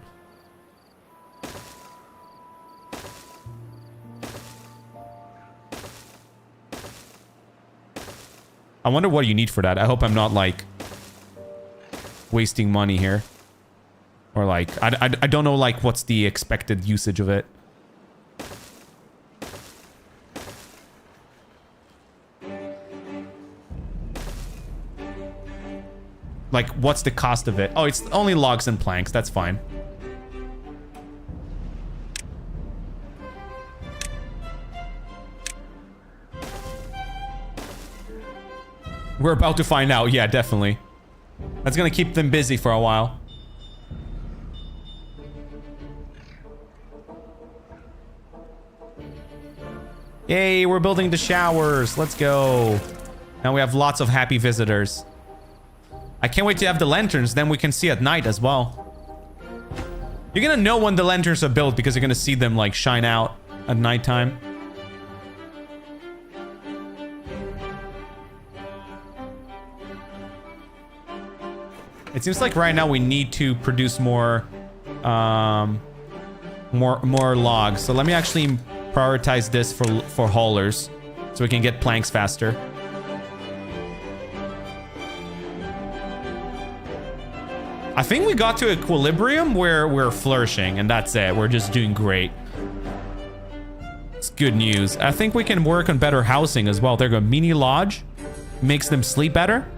I wonder what you need for that. I hope I'm not, like, wasting money here. Or, like, I don't know, like, what's the expected usage of it. Like, what's the cost of it? Oh, it's only logs and planks. That's fine. We're about to find out. Yeah, definitely. That's gonna keep them busy for a while. Yay, we're building the showers. Let's go. Now we have lots of happy visitors. I can't wait to have the lanterns, then we can see at night as well. You're gonna know when the lanterns are built because you're gonna see them, like, shine out at nighttime. It seems like right now we need to produce more logs. So let me actually prioritize this for haulers so we can get planks faster. I think we got to equilibrium where we're flourishing, and that's it. We're just doing great. It's good news. I think we can work on better housing as well. There you go. Mini lodge makes them sleep better.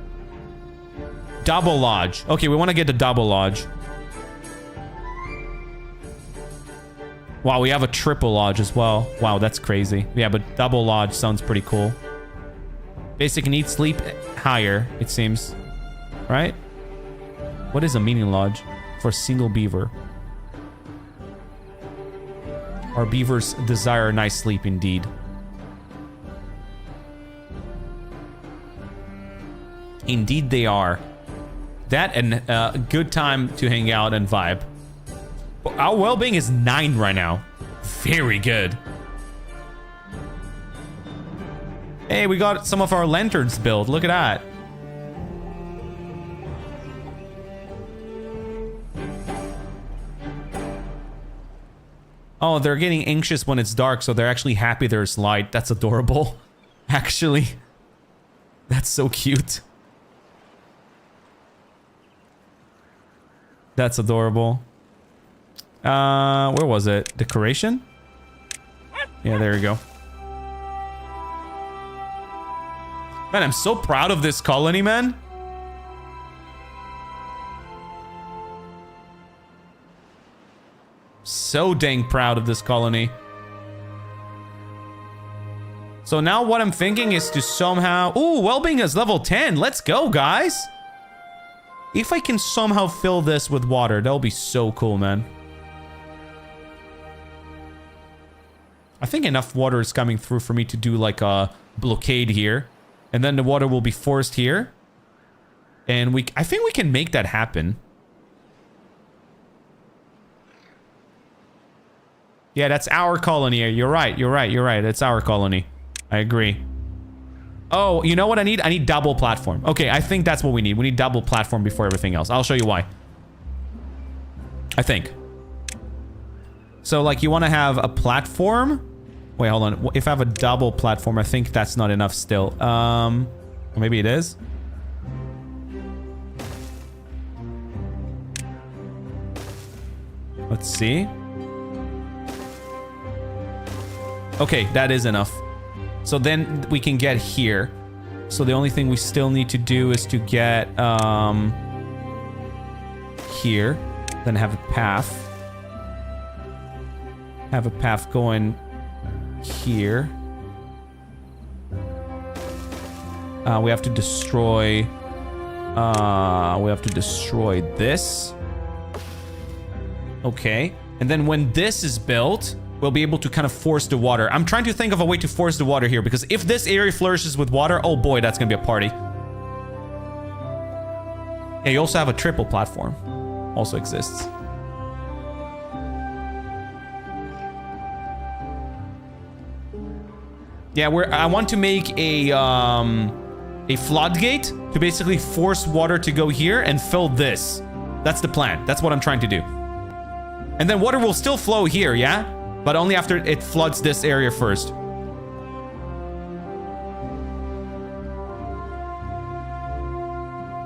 Double lodge. Okay, we want to get the double lodge. Wow, we have a triple lodge as well. Wow, that's crazy. Yeah, but double lodge sounds pretty cool. Basic needs sleep higher, it seems. Right? What is a mini lodge for a single beaver? Our beavers desire a nice sleep indeed. Indeed they are. That and a good time to hang out and vibe. Our well-being is 9 right now. Very good. Hey, we got some of our lanterns built. Look at that. Oh, they're getting anxious when it's dark, so they're actually happy there's light. That's adorable. Actually. That's so cute. That's adorable. Where was it? Decoration? Yeah, there you go. Man, I'm so proud of this colony, man. So dang proud of this colony. So now what I'm thinking is to somehow... Ooh, well-being is level 10. Let's go, guys. If I can somehow fill this with water, that'll be so cool, man. I think enough water is coming through for me to do like a blockade here. And then the water will be forced here. And I think we can make that happen. Yeah, that's our colony here. You're right. It's our colony. I agree. Oh, you know what I need? I need double platform. Okay, I think that's what we need. We need double platform before everything else. I'll show you why. I think. So, like, you want to have a platform? Wait, hold on. If I have a double platform, I think that's not enough still. Or maybe it is. Let's see. Okay, that is enough. So then we can get here. So the only thing we still need to do is to get here. Then have a path. Have a path going here. We have to destroy this. Okay. And then when this is built, we'll be able to kind of force the water. I'm trying to think of a way to force the water here, because if this area flourishes with water, oh boy, that's gonna be a party. Yeah, you also have a triple platform. Also exists. Yeah, I want to make a floodgate to basically force water to go here and fill this. That's the plan. That's what I'm trying to do. And then water will still flow here, yeah? But only after it floods this area first.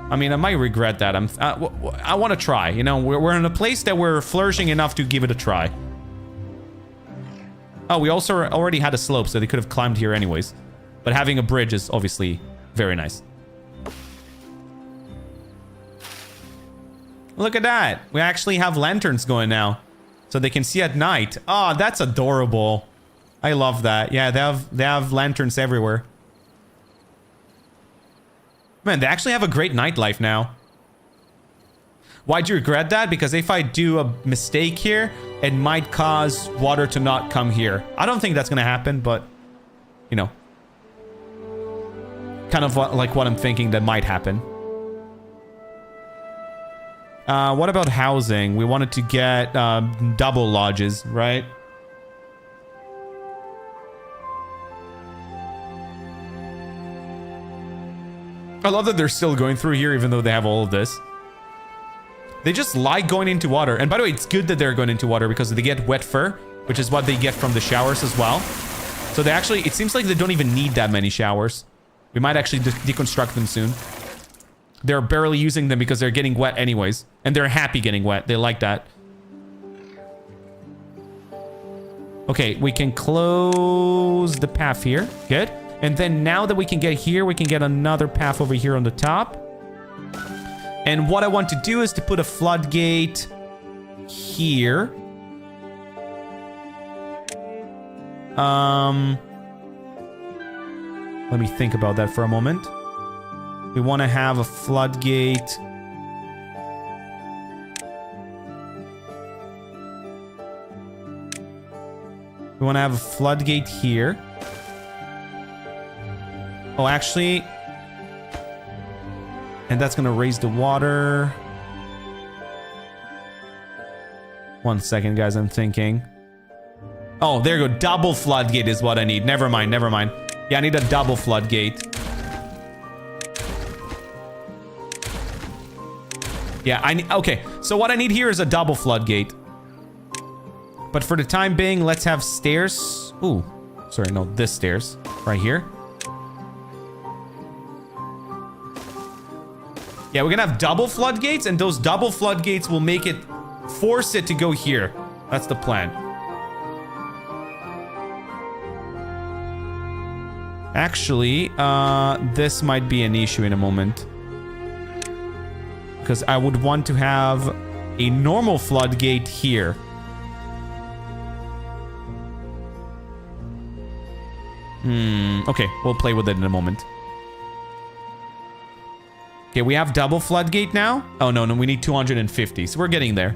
I mean, I might regret that. I want to try. You know, we're in a place that we're flourishing enough to give it a try. Oh, we also already had a slope, so they could have climbed here anyways. But having a bridge is obviously very nice. Look at that. We actually have lanterns going now. So they can see at night. Oh, that's adorable. I love that. Yeah, they have lanterns everywhere. Man, they actually have a great nightlife now. Why'd you regret that? Because if I do a mistake here, it might cause water to not come here. I don't think that's gonna happen, but you know, kind of like what I'm thinking that might happen. What about housing? We wanted to get double lodges, right? I love that they're still going through here even though they have all of this. They just like going into water. And by the way, it's good that they're going into water because they get wet fur, which is what they get from the showers as well. So they actually, it seems like they don't even need that many showers. We might actually deconstruct them soon. They're barely using them because they're getting wet anyways. And they're happy getting wet. They like that. Okay, we can close the path here. Good. And then now that we can get here, we can get another path over here on the top. And what I want to do is to put a floodgate here. Let me think about that for a moment. We want to have a floodgate. We want to have a floodgate here. Oh, actually... And that's gonna raise the water. 1 second, guys, I'm thinking. Oh, there you go. Double floodgate is what I need. Never mind, never mind. Yeah, I need a double floodgate. Yeah, okay, so what I need here is a double floodgate. But for the time being, let's have stairs. Ooh, sorry, no, this stairs. Right here. Yeah, we're gonna have double floodgates, and those double floodgates will make it... force it to go here. That's the plan. Actually, this might be an issue in a moment. Because I would want to have a normal floodgate here. Okay, we'll play with it in a moment. Okay, we have double floodgate now. Oh, no, we need 250. So we're getting there.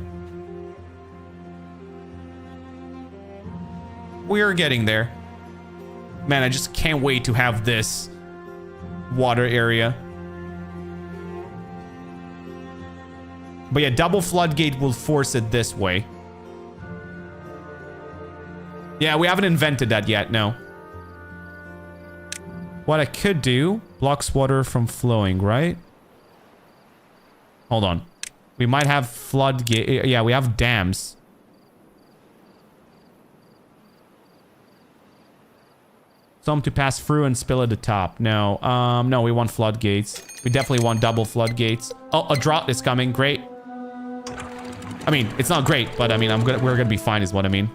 we're getting there. Man, I just can't wait to have this water area. But yeah, double floodgate will force it this way. Yeah, we haven't invented that yet, no. What I could do, blocks water from flowing, right? Hold on. We might have floodgate. Yeah, we have dams. Some to pass through and spill at the top. No, no, we want floodgates. We definitely want double floodgates. Oh, a drought is coming. Great. I mean, it's not great, but I mean, we're gonna be fine is what I mean.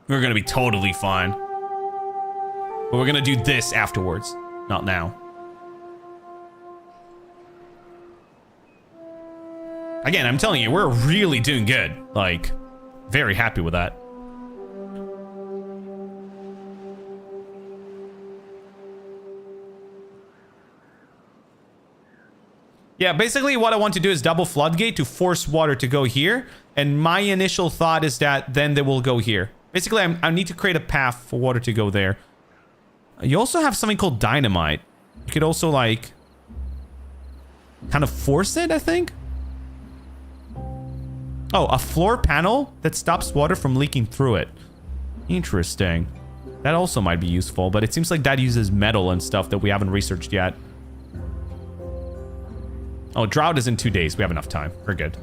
We're gonna be totally fine. But we're gonna do this afterwards, not now. Again, I'm telling you, we're really doing good. Like, very happy with that. Yeah, basically what I want to do is double floodgate to force water to go here. And my initial thought is that then they will go here. Basically, I need to create a path for water to go there. You also have something called dynamite. You could also, like, kind of force it, I think. Oh, a floor panel that stops water from leaking through it. Interesting. That also might be useful, but it seems like that uses metal and stuff that we haven't researched yet. Oh, drought is in 2 days. We have enough time. We're good.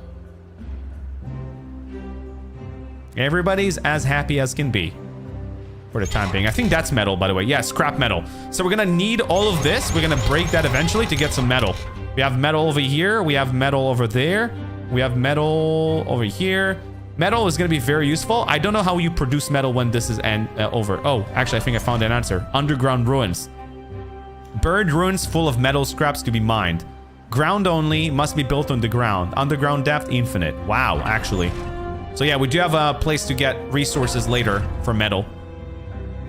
Everybody's as happy as can be. For the time being. I think that's metal, by the way. Yeah, scrap metal. So we're gonna need all of this. We're gonna break that eventually to get some metal. We have metal over here. We have metal over there. We have metal over here. Metal is gonna be very useful. I don't know how you produce metal when this is over. Oh, actually, I think I found an answer. Underground ruins. Buried ruins full of metal scraps to be mined. Ground only, must be built on the ground. Underground depth, infinite. Wow, actually. So yeah, we do have a place to get resources later for metal.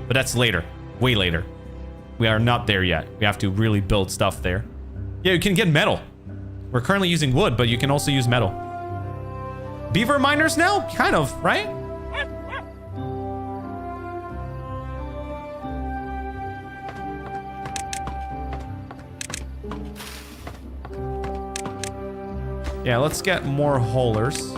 But that's later. Way later. We are not there yet. We have to really build stuff there. Yeah, you can get metal. We're currently using wood, but you can also use metal. Beaver miners now? Kind of, right? Yeah, let's get more haulers.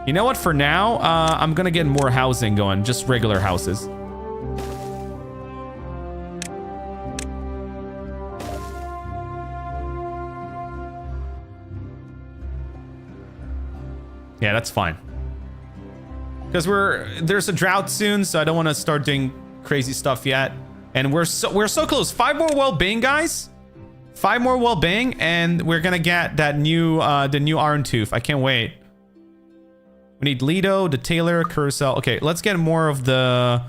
You know what? For now, I'm gonna get more housing going. Just regular houses. Yeah, that's fine. Because there's a drought soon, so I don't want to start doing crazy stuff yet. And we're so close. 5 more well-being, guys. 5 more well-being, and we're gonna get that new the new iron tooth. I can't wait. We need Lido, the Tailor, Carousel. Okay, let's get more of the...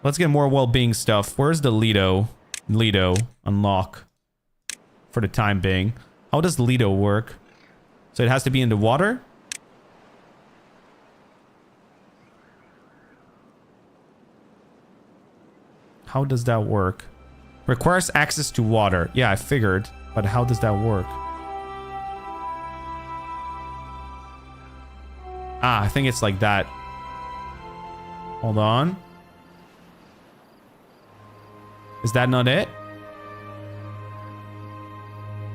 Let's get more well-being stuff. Where's the Lido? Lido. Unlock. For the time being. How does Lido work? So it has to be in the water? How does that work? Requires access to water. Yeah, I figured. But how does that work? Ah, I think it's like that. Hold on. Is that not it?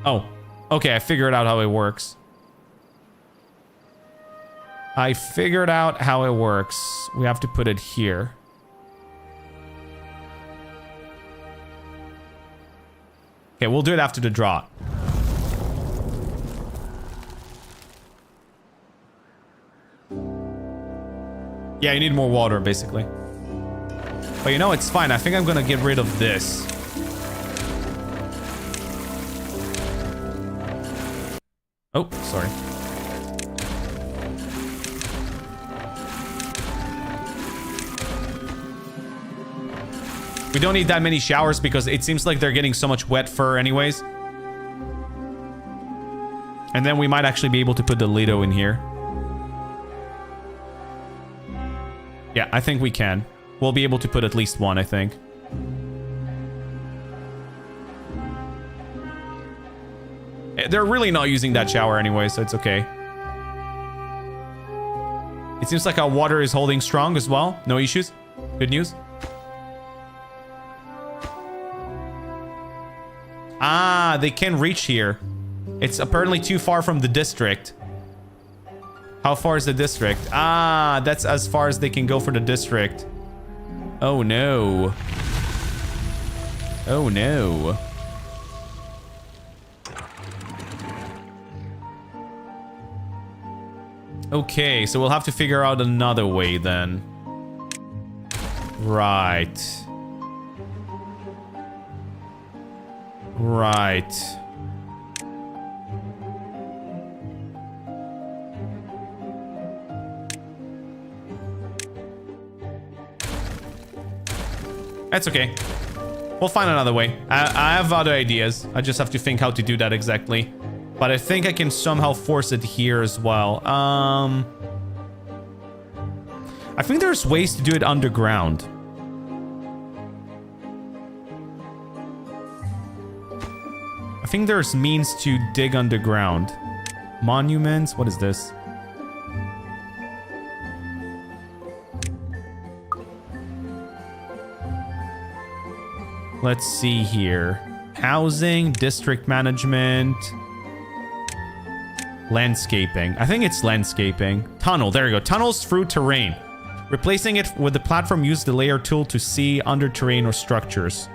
Oh, okay. I figured out how it works. I figured out how it works. We have to put it here. Okay, we'll do it after the drought. Yeah, you need more water, basically. But you know, it's fine. I think I'm gonna get rid of this. Oh, sorry. We don't need that many showers because it seems like they're getting so much wet fur anyways. And then we might actually be able to put the Lido in here. Yeah, I think we can. We'll be able to put at least one, I think. They're really not using that shower anyway, so it's okay. It seems like our water is holding strong as well. No issues. Good news. Ah, they can reach here. It's apparently too far from the district. How far is the district? Ah, that's as far as they can go for the district. Oh no. Oh no. Okay, so we'll have to figure out another way then. Right. Right. That's okay. We'll find another way. I have other ideas. I just have to think how to do that exactly. But I think I can somehow force it here as well. I think there's ways to do it underground. I think there's means to dig underground. Monuments? What is this? Let's see here. Housing, district management, landscaping. I think it's landscaping. Tunnel, there you go. Tunnels through terrain. Replacing it with the platform, use the layer tool to see under terrain or structures.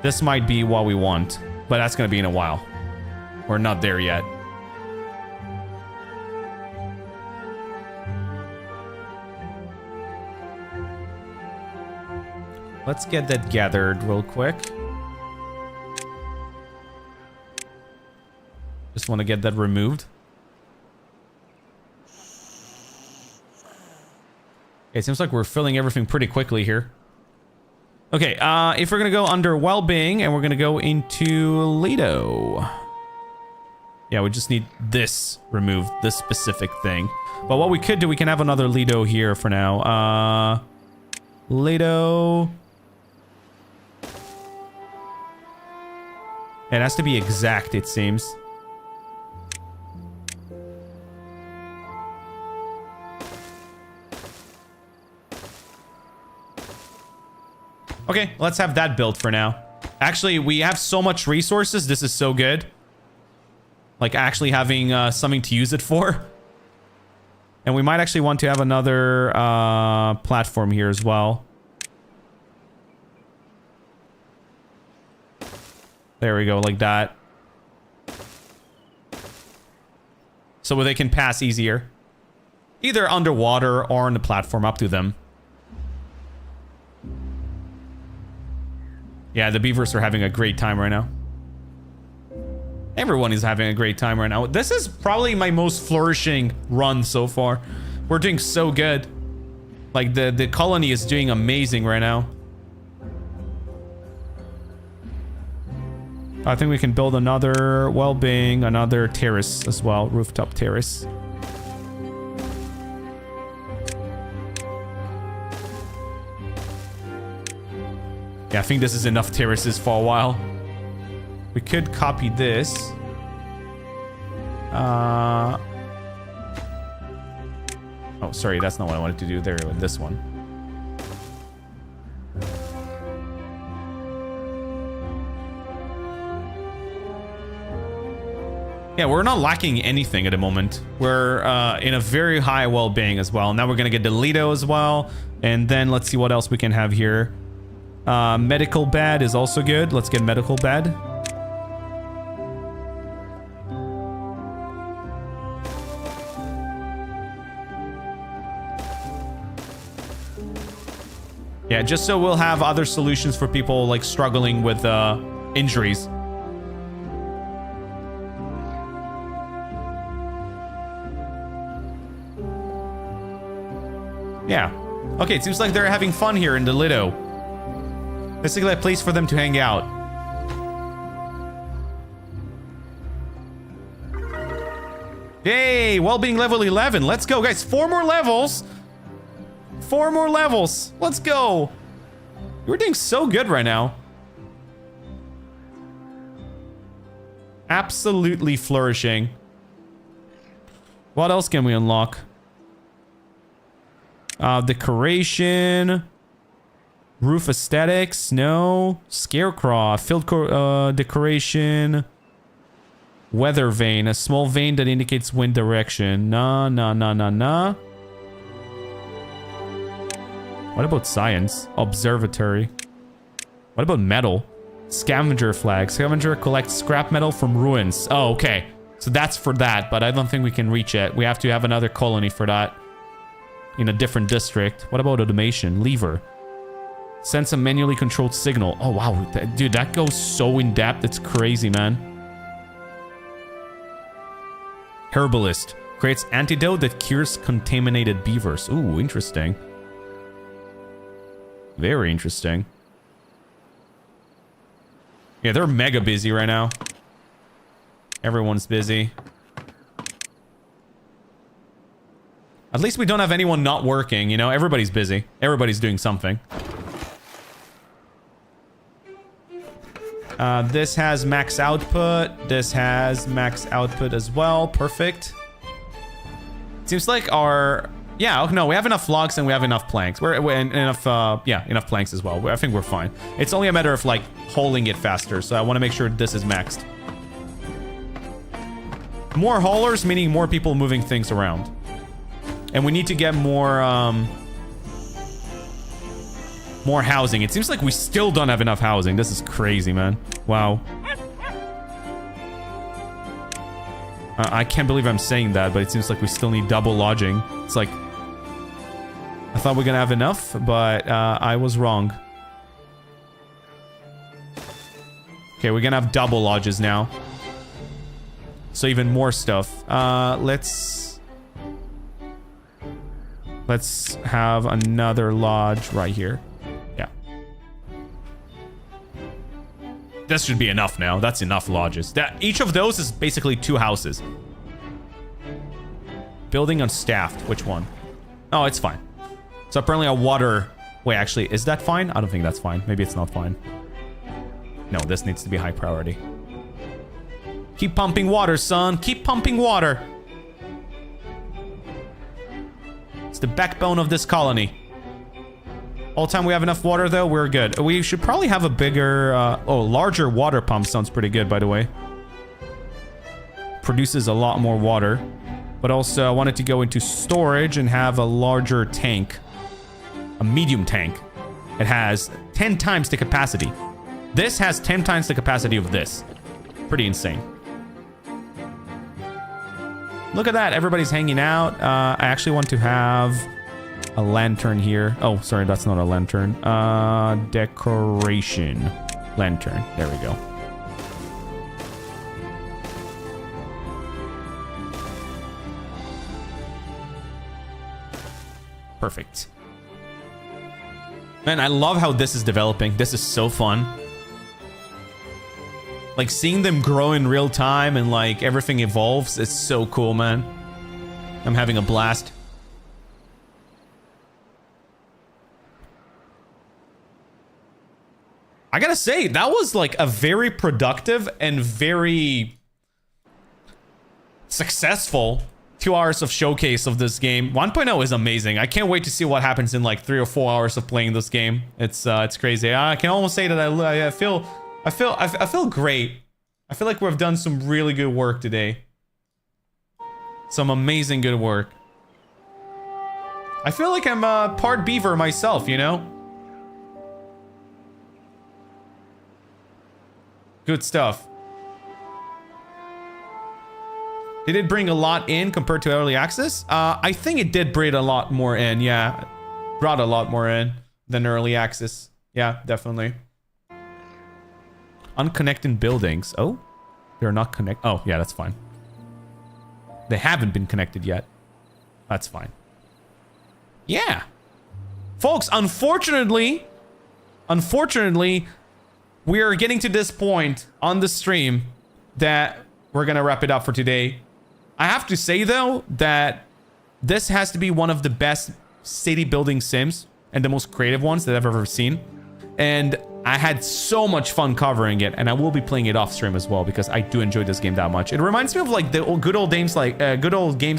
This might be what we want, but that's going to be in a while. We're not there yet. Let's get that gathered real quick. Just want to get that removed. Okay, it seems like we're filling everything pretty quickly here. Okay, if we're going to go under well-being and we're going to go into Lido. Yeah, we just need this removed, this specific thing. But what we could do, we can have another Lido here for now. Lido. It has to be exact, it seems. Okay, let's have that built for now. Actually, we have so much resources. This is so good. Like actually having something to use it for. And we might actually want to have another platform here as well. There we go, like that. So they can pass easier. Either underwater or on the platform, up to them. Yeah, the beavers are having a great time right now. Everyone is having a great time right now. This is probably my most flourishing run so far. We're doing so good. Like, the colony is doing amazing right now. I think we can build another well-being, another terrace as well. Rooftop terrace. Yeah, I think this is enough terraces for a while. We could copy this. Oh, sorry, that's not what I wanted to do. There, with this one. Yeah, we're not lacking anything at the moment. We're in a very high well-being as well. Now we're gonna get the Lido as well. And then let's see what else we can have here. Medical bed is also good. Let's get medical bed. Yeah, just so we'll have other solutions for people like struggling with injuries. Yeah. Okay, it seems like they're having fun here in the Lido. Basically a place for them to hang out. Yay! Well-being level 11. Let's go, guys. 4 more levels. 4 more levels. Let's go. We're doing so good right now. Absolutely flourishing. What else can we unlock? Decoration. Roof aesthetics. No. Scarecrow. Field decoration. Weather vane. A small vane that indicates wind direction. Nah. What about science? Observatory. What about metal? Scavenger flag. Scavenger collects scrap metal from ruins. Oh, okay. So that's for that, but I don't think we can reach it. We have to have another colony for that. In a different district. What about automation? Lever. Sense a manually controlled signal. Oh, wow. Dude, that goes so in depth. It's crazy, man. Herbalist. Creates antidote that cures contaminated beavers. Ooh, interesting. Very interesting. Yeah, they're mega busy right now. Everyone's busy. At least we don't have anyone not working, you know? Everybody's busy. Everybody's doing something. This has max output. This has max output as well. Perfect. Seems like our... Yeah, no, we have enough logs and we have enough planks. We're enough, enough planks as well. I think we're fine. It's only a matter of, like, hauling it faster. So I want to make sure this is maxed. More haulers, meaning more people moving things around. And we need to get more, more housing. It seems like we still don't have enough housing. This is crazy, man. Wow. I can't believe I'm saying that, but it seems like we still need double lodging. It's like... I thought we were gonna have enough, but I was wrong. Okay, we're gonna have double lodges now. So even more stuff. Let's have another lodge right here. Yeah. This should be enough now. That's enough lodges. Each of those is basically 2 houses. Building unstaffed. Which one? Oh, it's fine. So apparently a water... Wait, actually, is that fine? I don't think that's fine. Maybe it's not fine. No, this needs to be high priority. Keep pumping water, son. Keep pumping water. It's the backbone of this colony. All the time we have enough water, though, we're good. We should probably have a bigger... larger water pump sounds pretty good, by the way. Produces a lot more water. But also, I wanted to go into storage and have a larger tank. A medium tank. It has 10 times the capacity. This has 10 times the capacity of this. Pretty insane. Look at that. Everybody's hanging out. I actually want to have a lantern here. Oh, sorry. That's not a lantern. Decoration. Lantern. There we go. Perfect. Man, I love how this is developing. This is so fun. Like, seeing them grow in real time and, like, everything evolves. It's so cool, man. I'm having a blast. I gotta say, that was, like, a very productive and very successful 2 hours of showcase of this game. 1.0 is amazing. I can't wait to see what happens in like 3 or 4 hours of playing this game. It's crazy. I can almost say that I feel great. I feel like we've done some really good work today. Some amazing good work. I feel like I'm part beaver myself, you know? Good stuff. Did it bring a lot in compared to early access? I think it did bring a lot more in. Yeah, brought a lot more in than early access. Yeah, definitely. Unconnected buildings. Oh, they're not connected. Oh, yeah, that's fine. They haven't been connected yet. That's fine. Yeah. Folks, unfortunately, we are getting to this point on the stream that we're going to wrap it up for today. I have to say, though, that this has to be one of the best city building sims and the most creative ones that I've ever seen. and I had so much fun covering it, and I will be playing it off stream as well because I do enjoy this game that much. It reminds me of like the good old games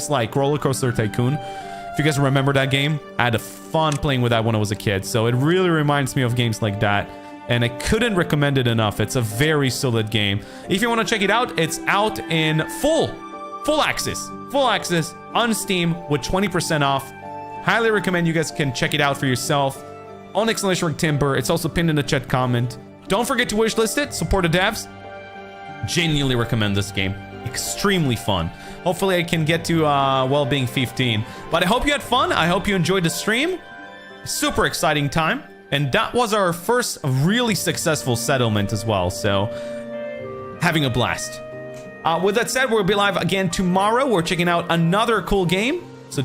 like Roller Coaster Tycoon. If you guys remember that game, I had a fun playing with that when I was a kid. So it really reminds me of games like that, and I couldn't recommend it enough. It's a very solid game. If you want to check it out, it's out in full access on Steam with 20% off. Highly recommend you guys can check it out for yourself on !Timber. It's also pinned in the chat comment. Don't forget to wishlist it. Support the devs. Genuinely recommend this game. Extremely fun. Hopefully I can get to well-being 15. But I hope you had fun. I hope you enjoyed the stream. Super exciting time. And that was our first really successful settlement as well. So having a blast. With that said, we'll be live again tomorrow. We're checking out another cool game. So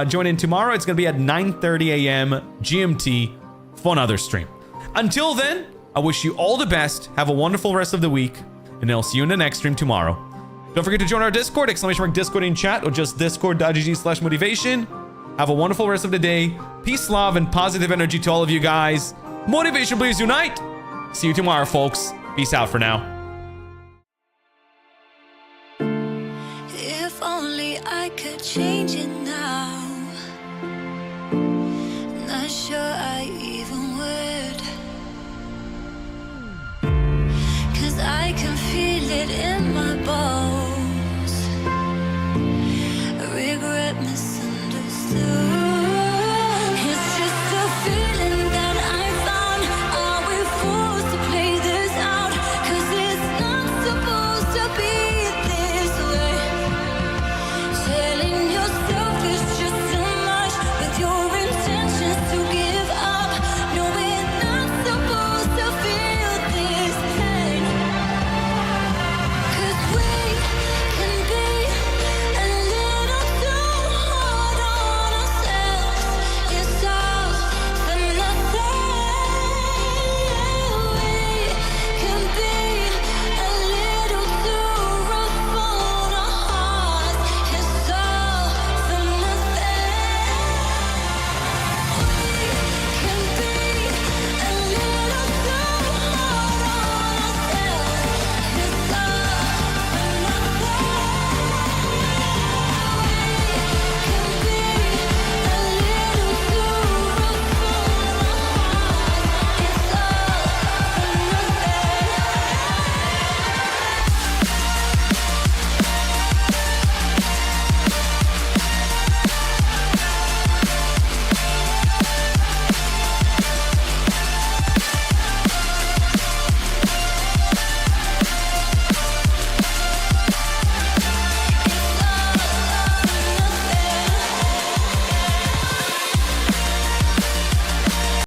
join in tomorrow. It's going to be at 9:30 a.m. GMT for another stream. Until then, I wish you all the best. Have a wonderful rest of the week. And I'll see you in the next stream tomorrow. Don't forget to join our Discord, !Discord in chat, or just discord.gg/motivation. Have a wonderful rest of the day. Peace, love, and positive energy to all of you guys. Motivation Bleeders unite. See you tomorrow, folks. Peace out for now. If only I could change it now. Not sure I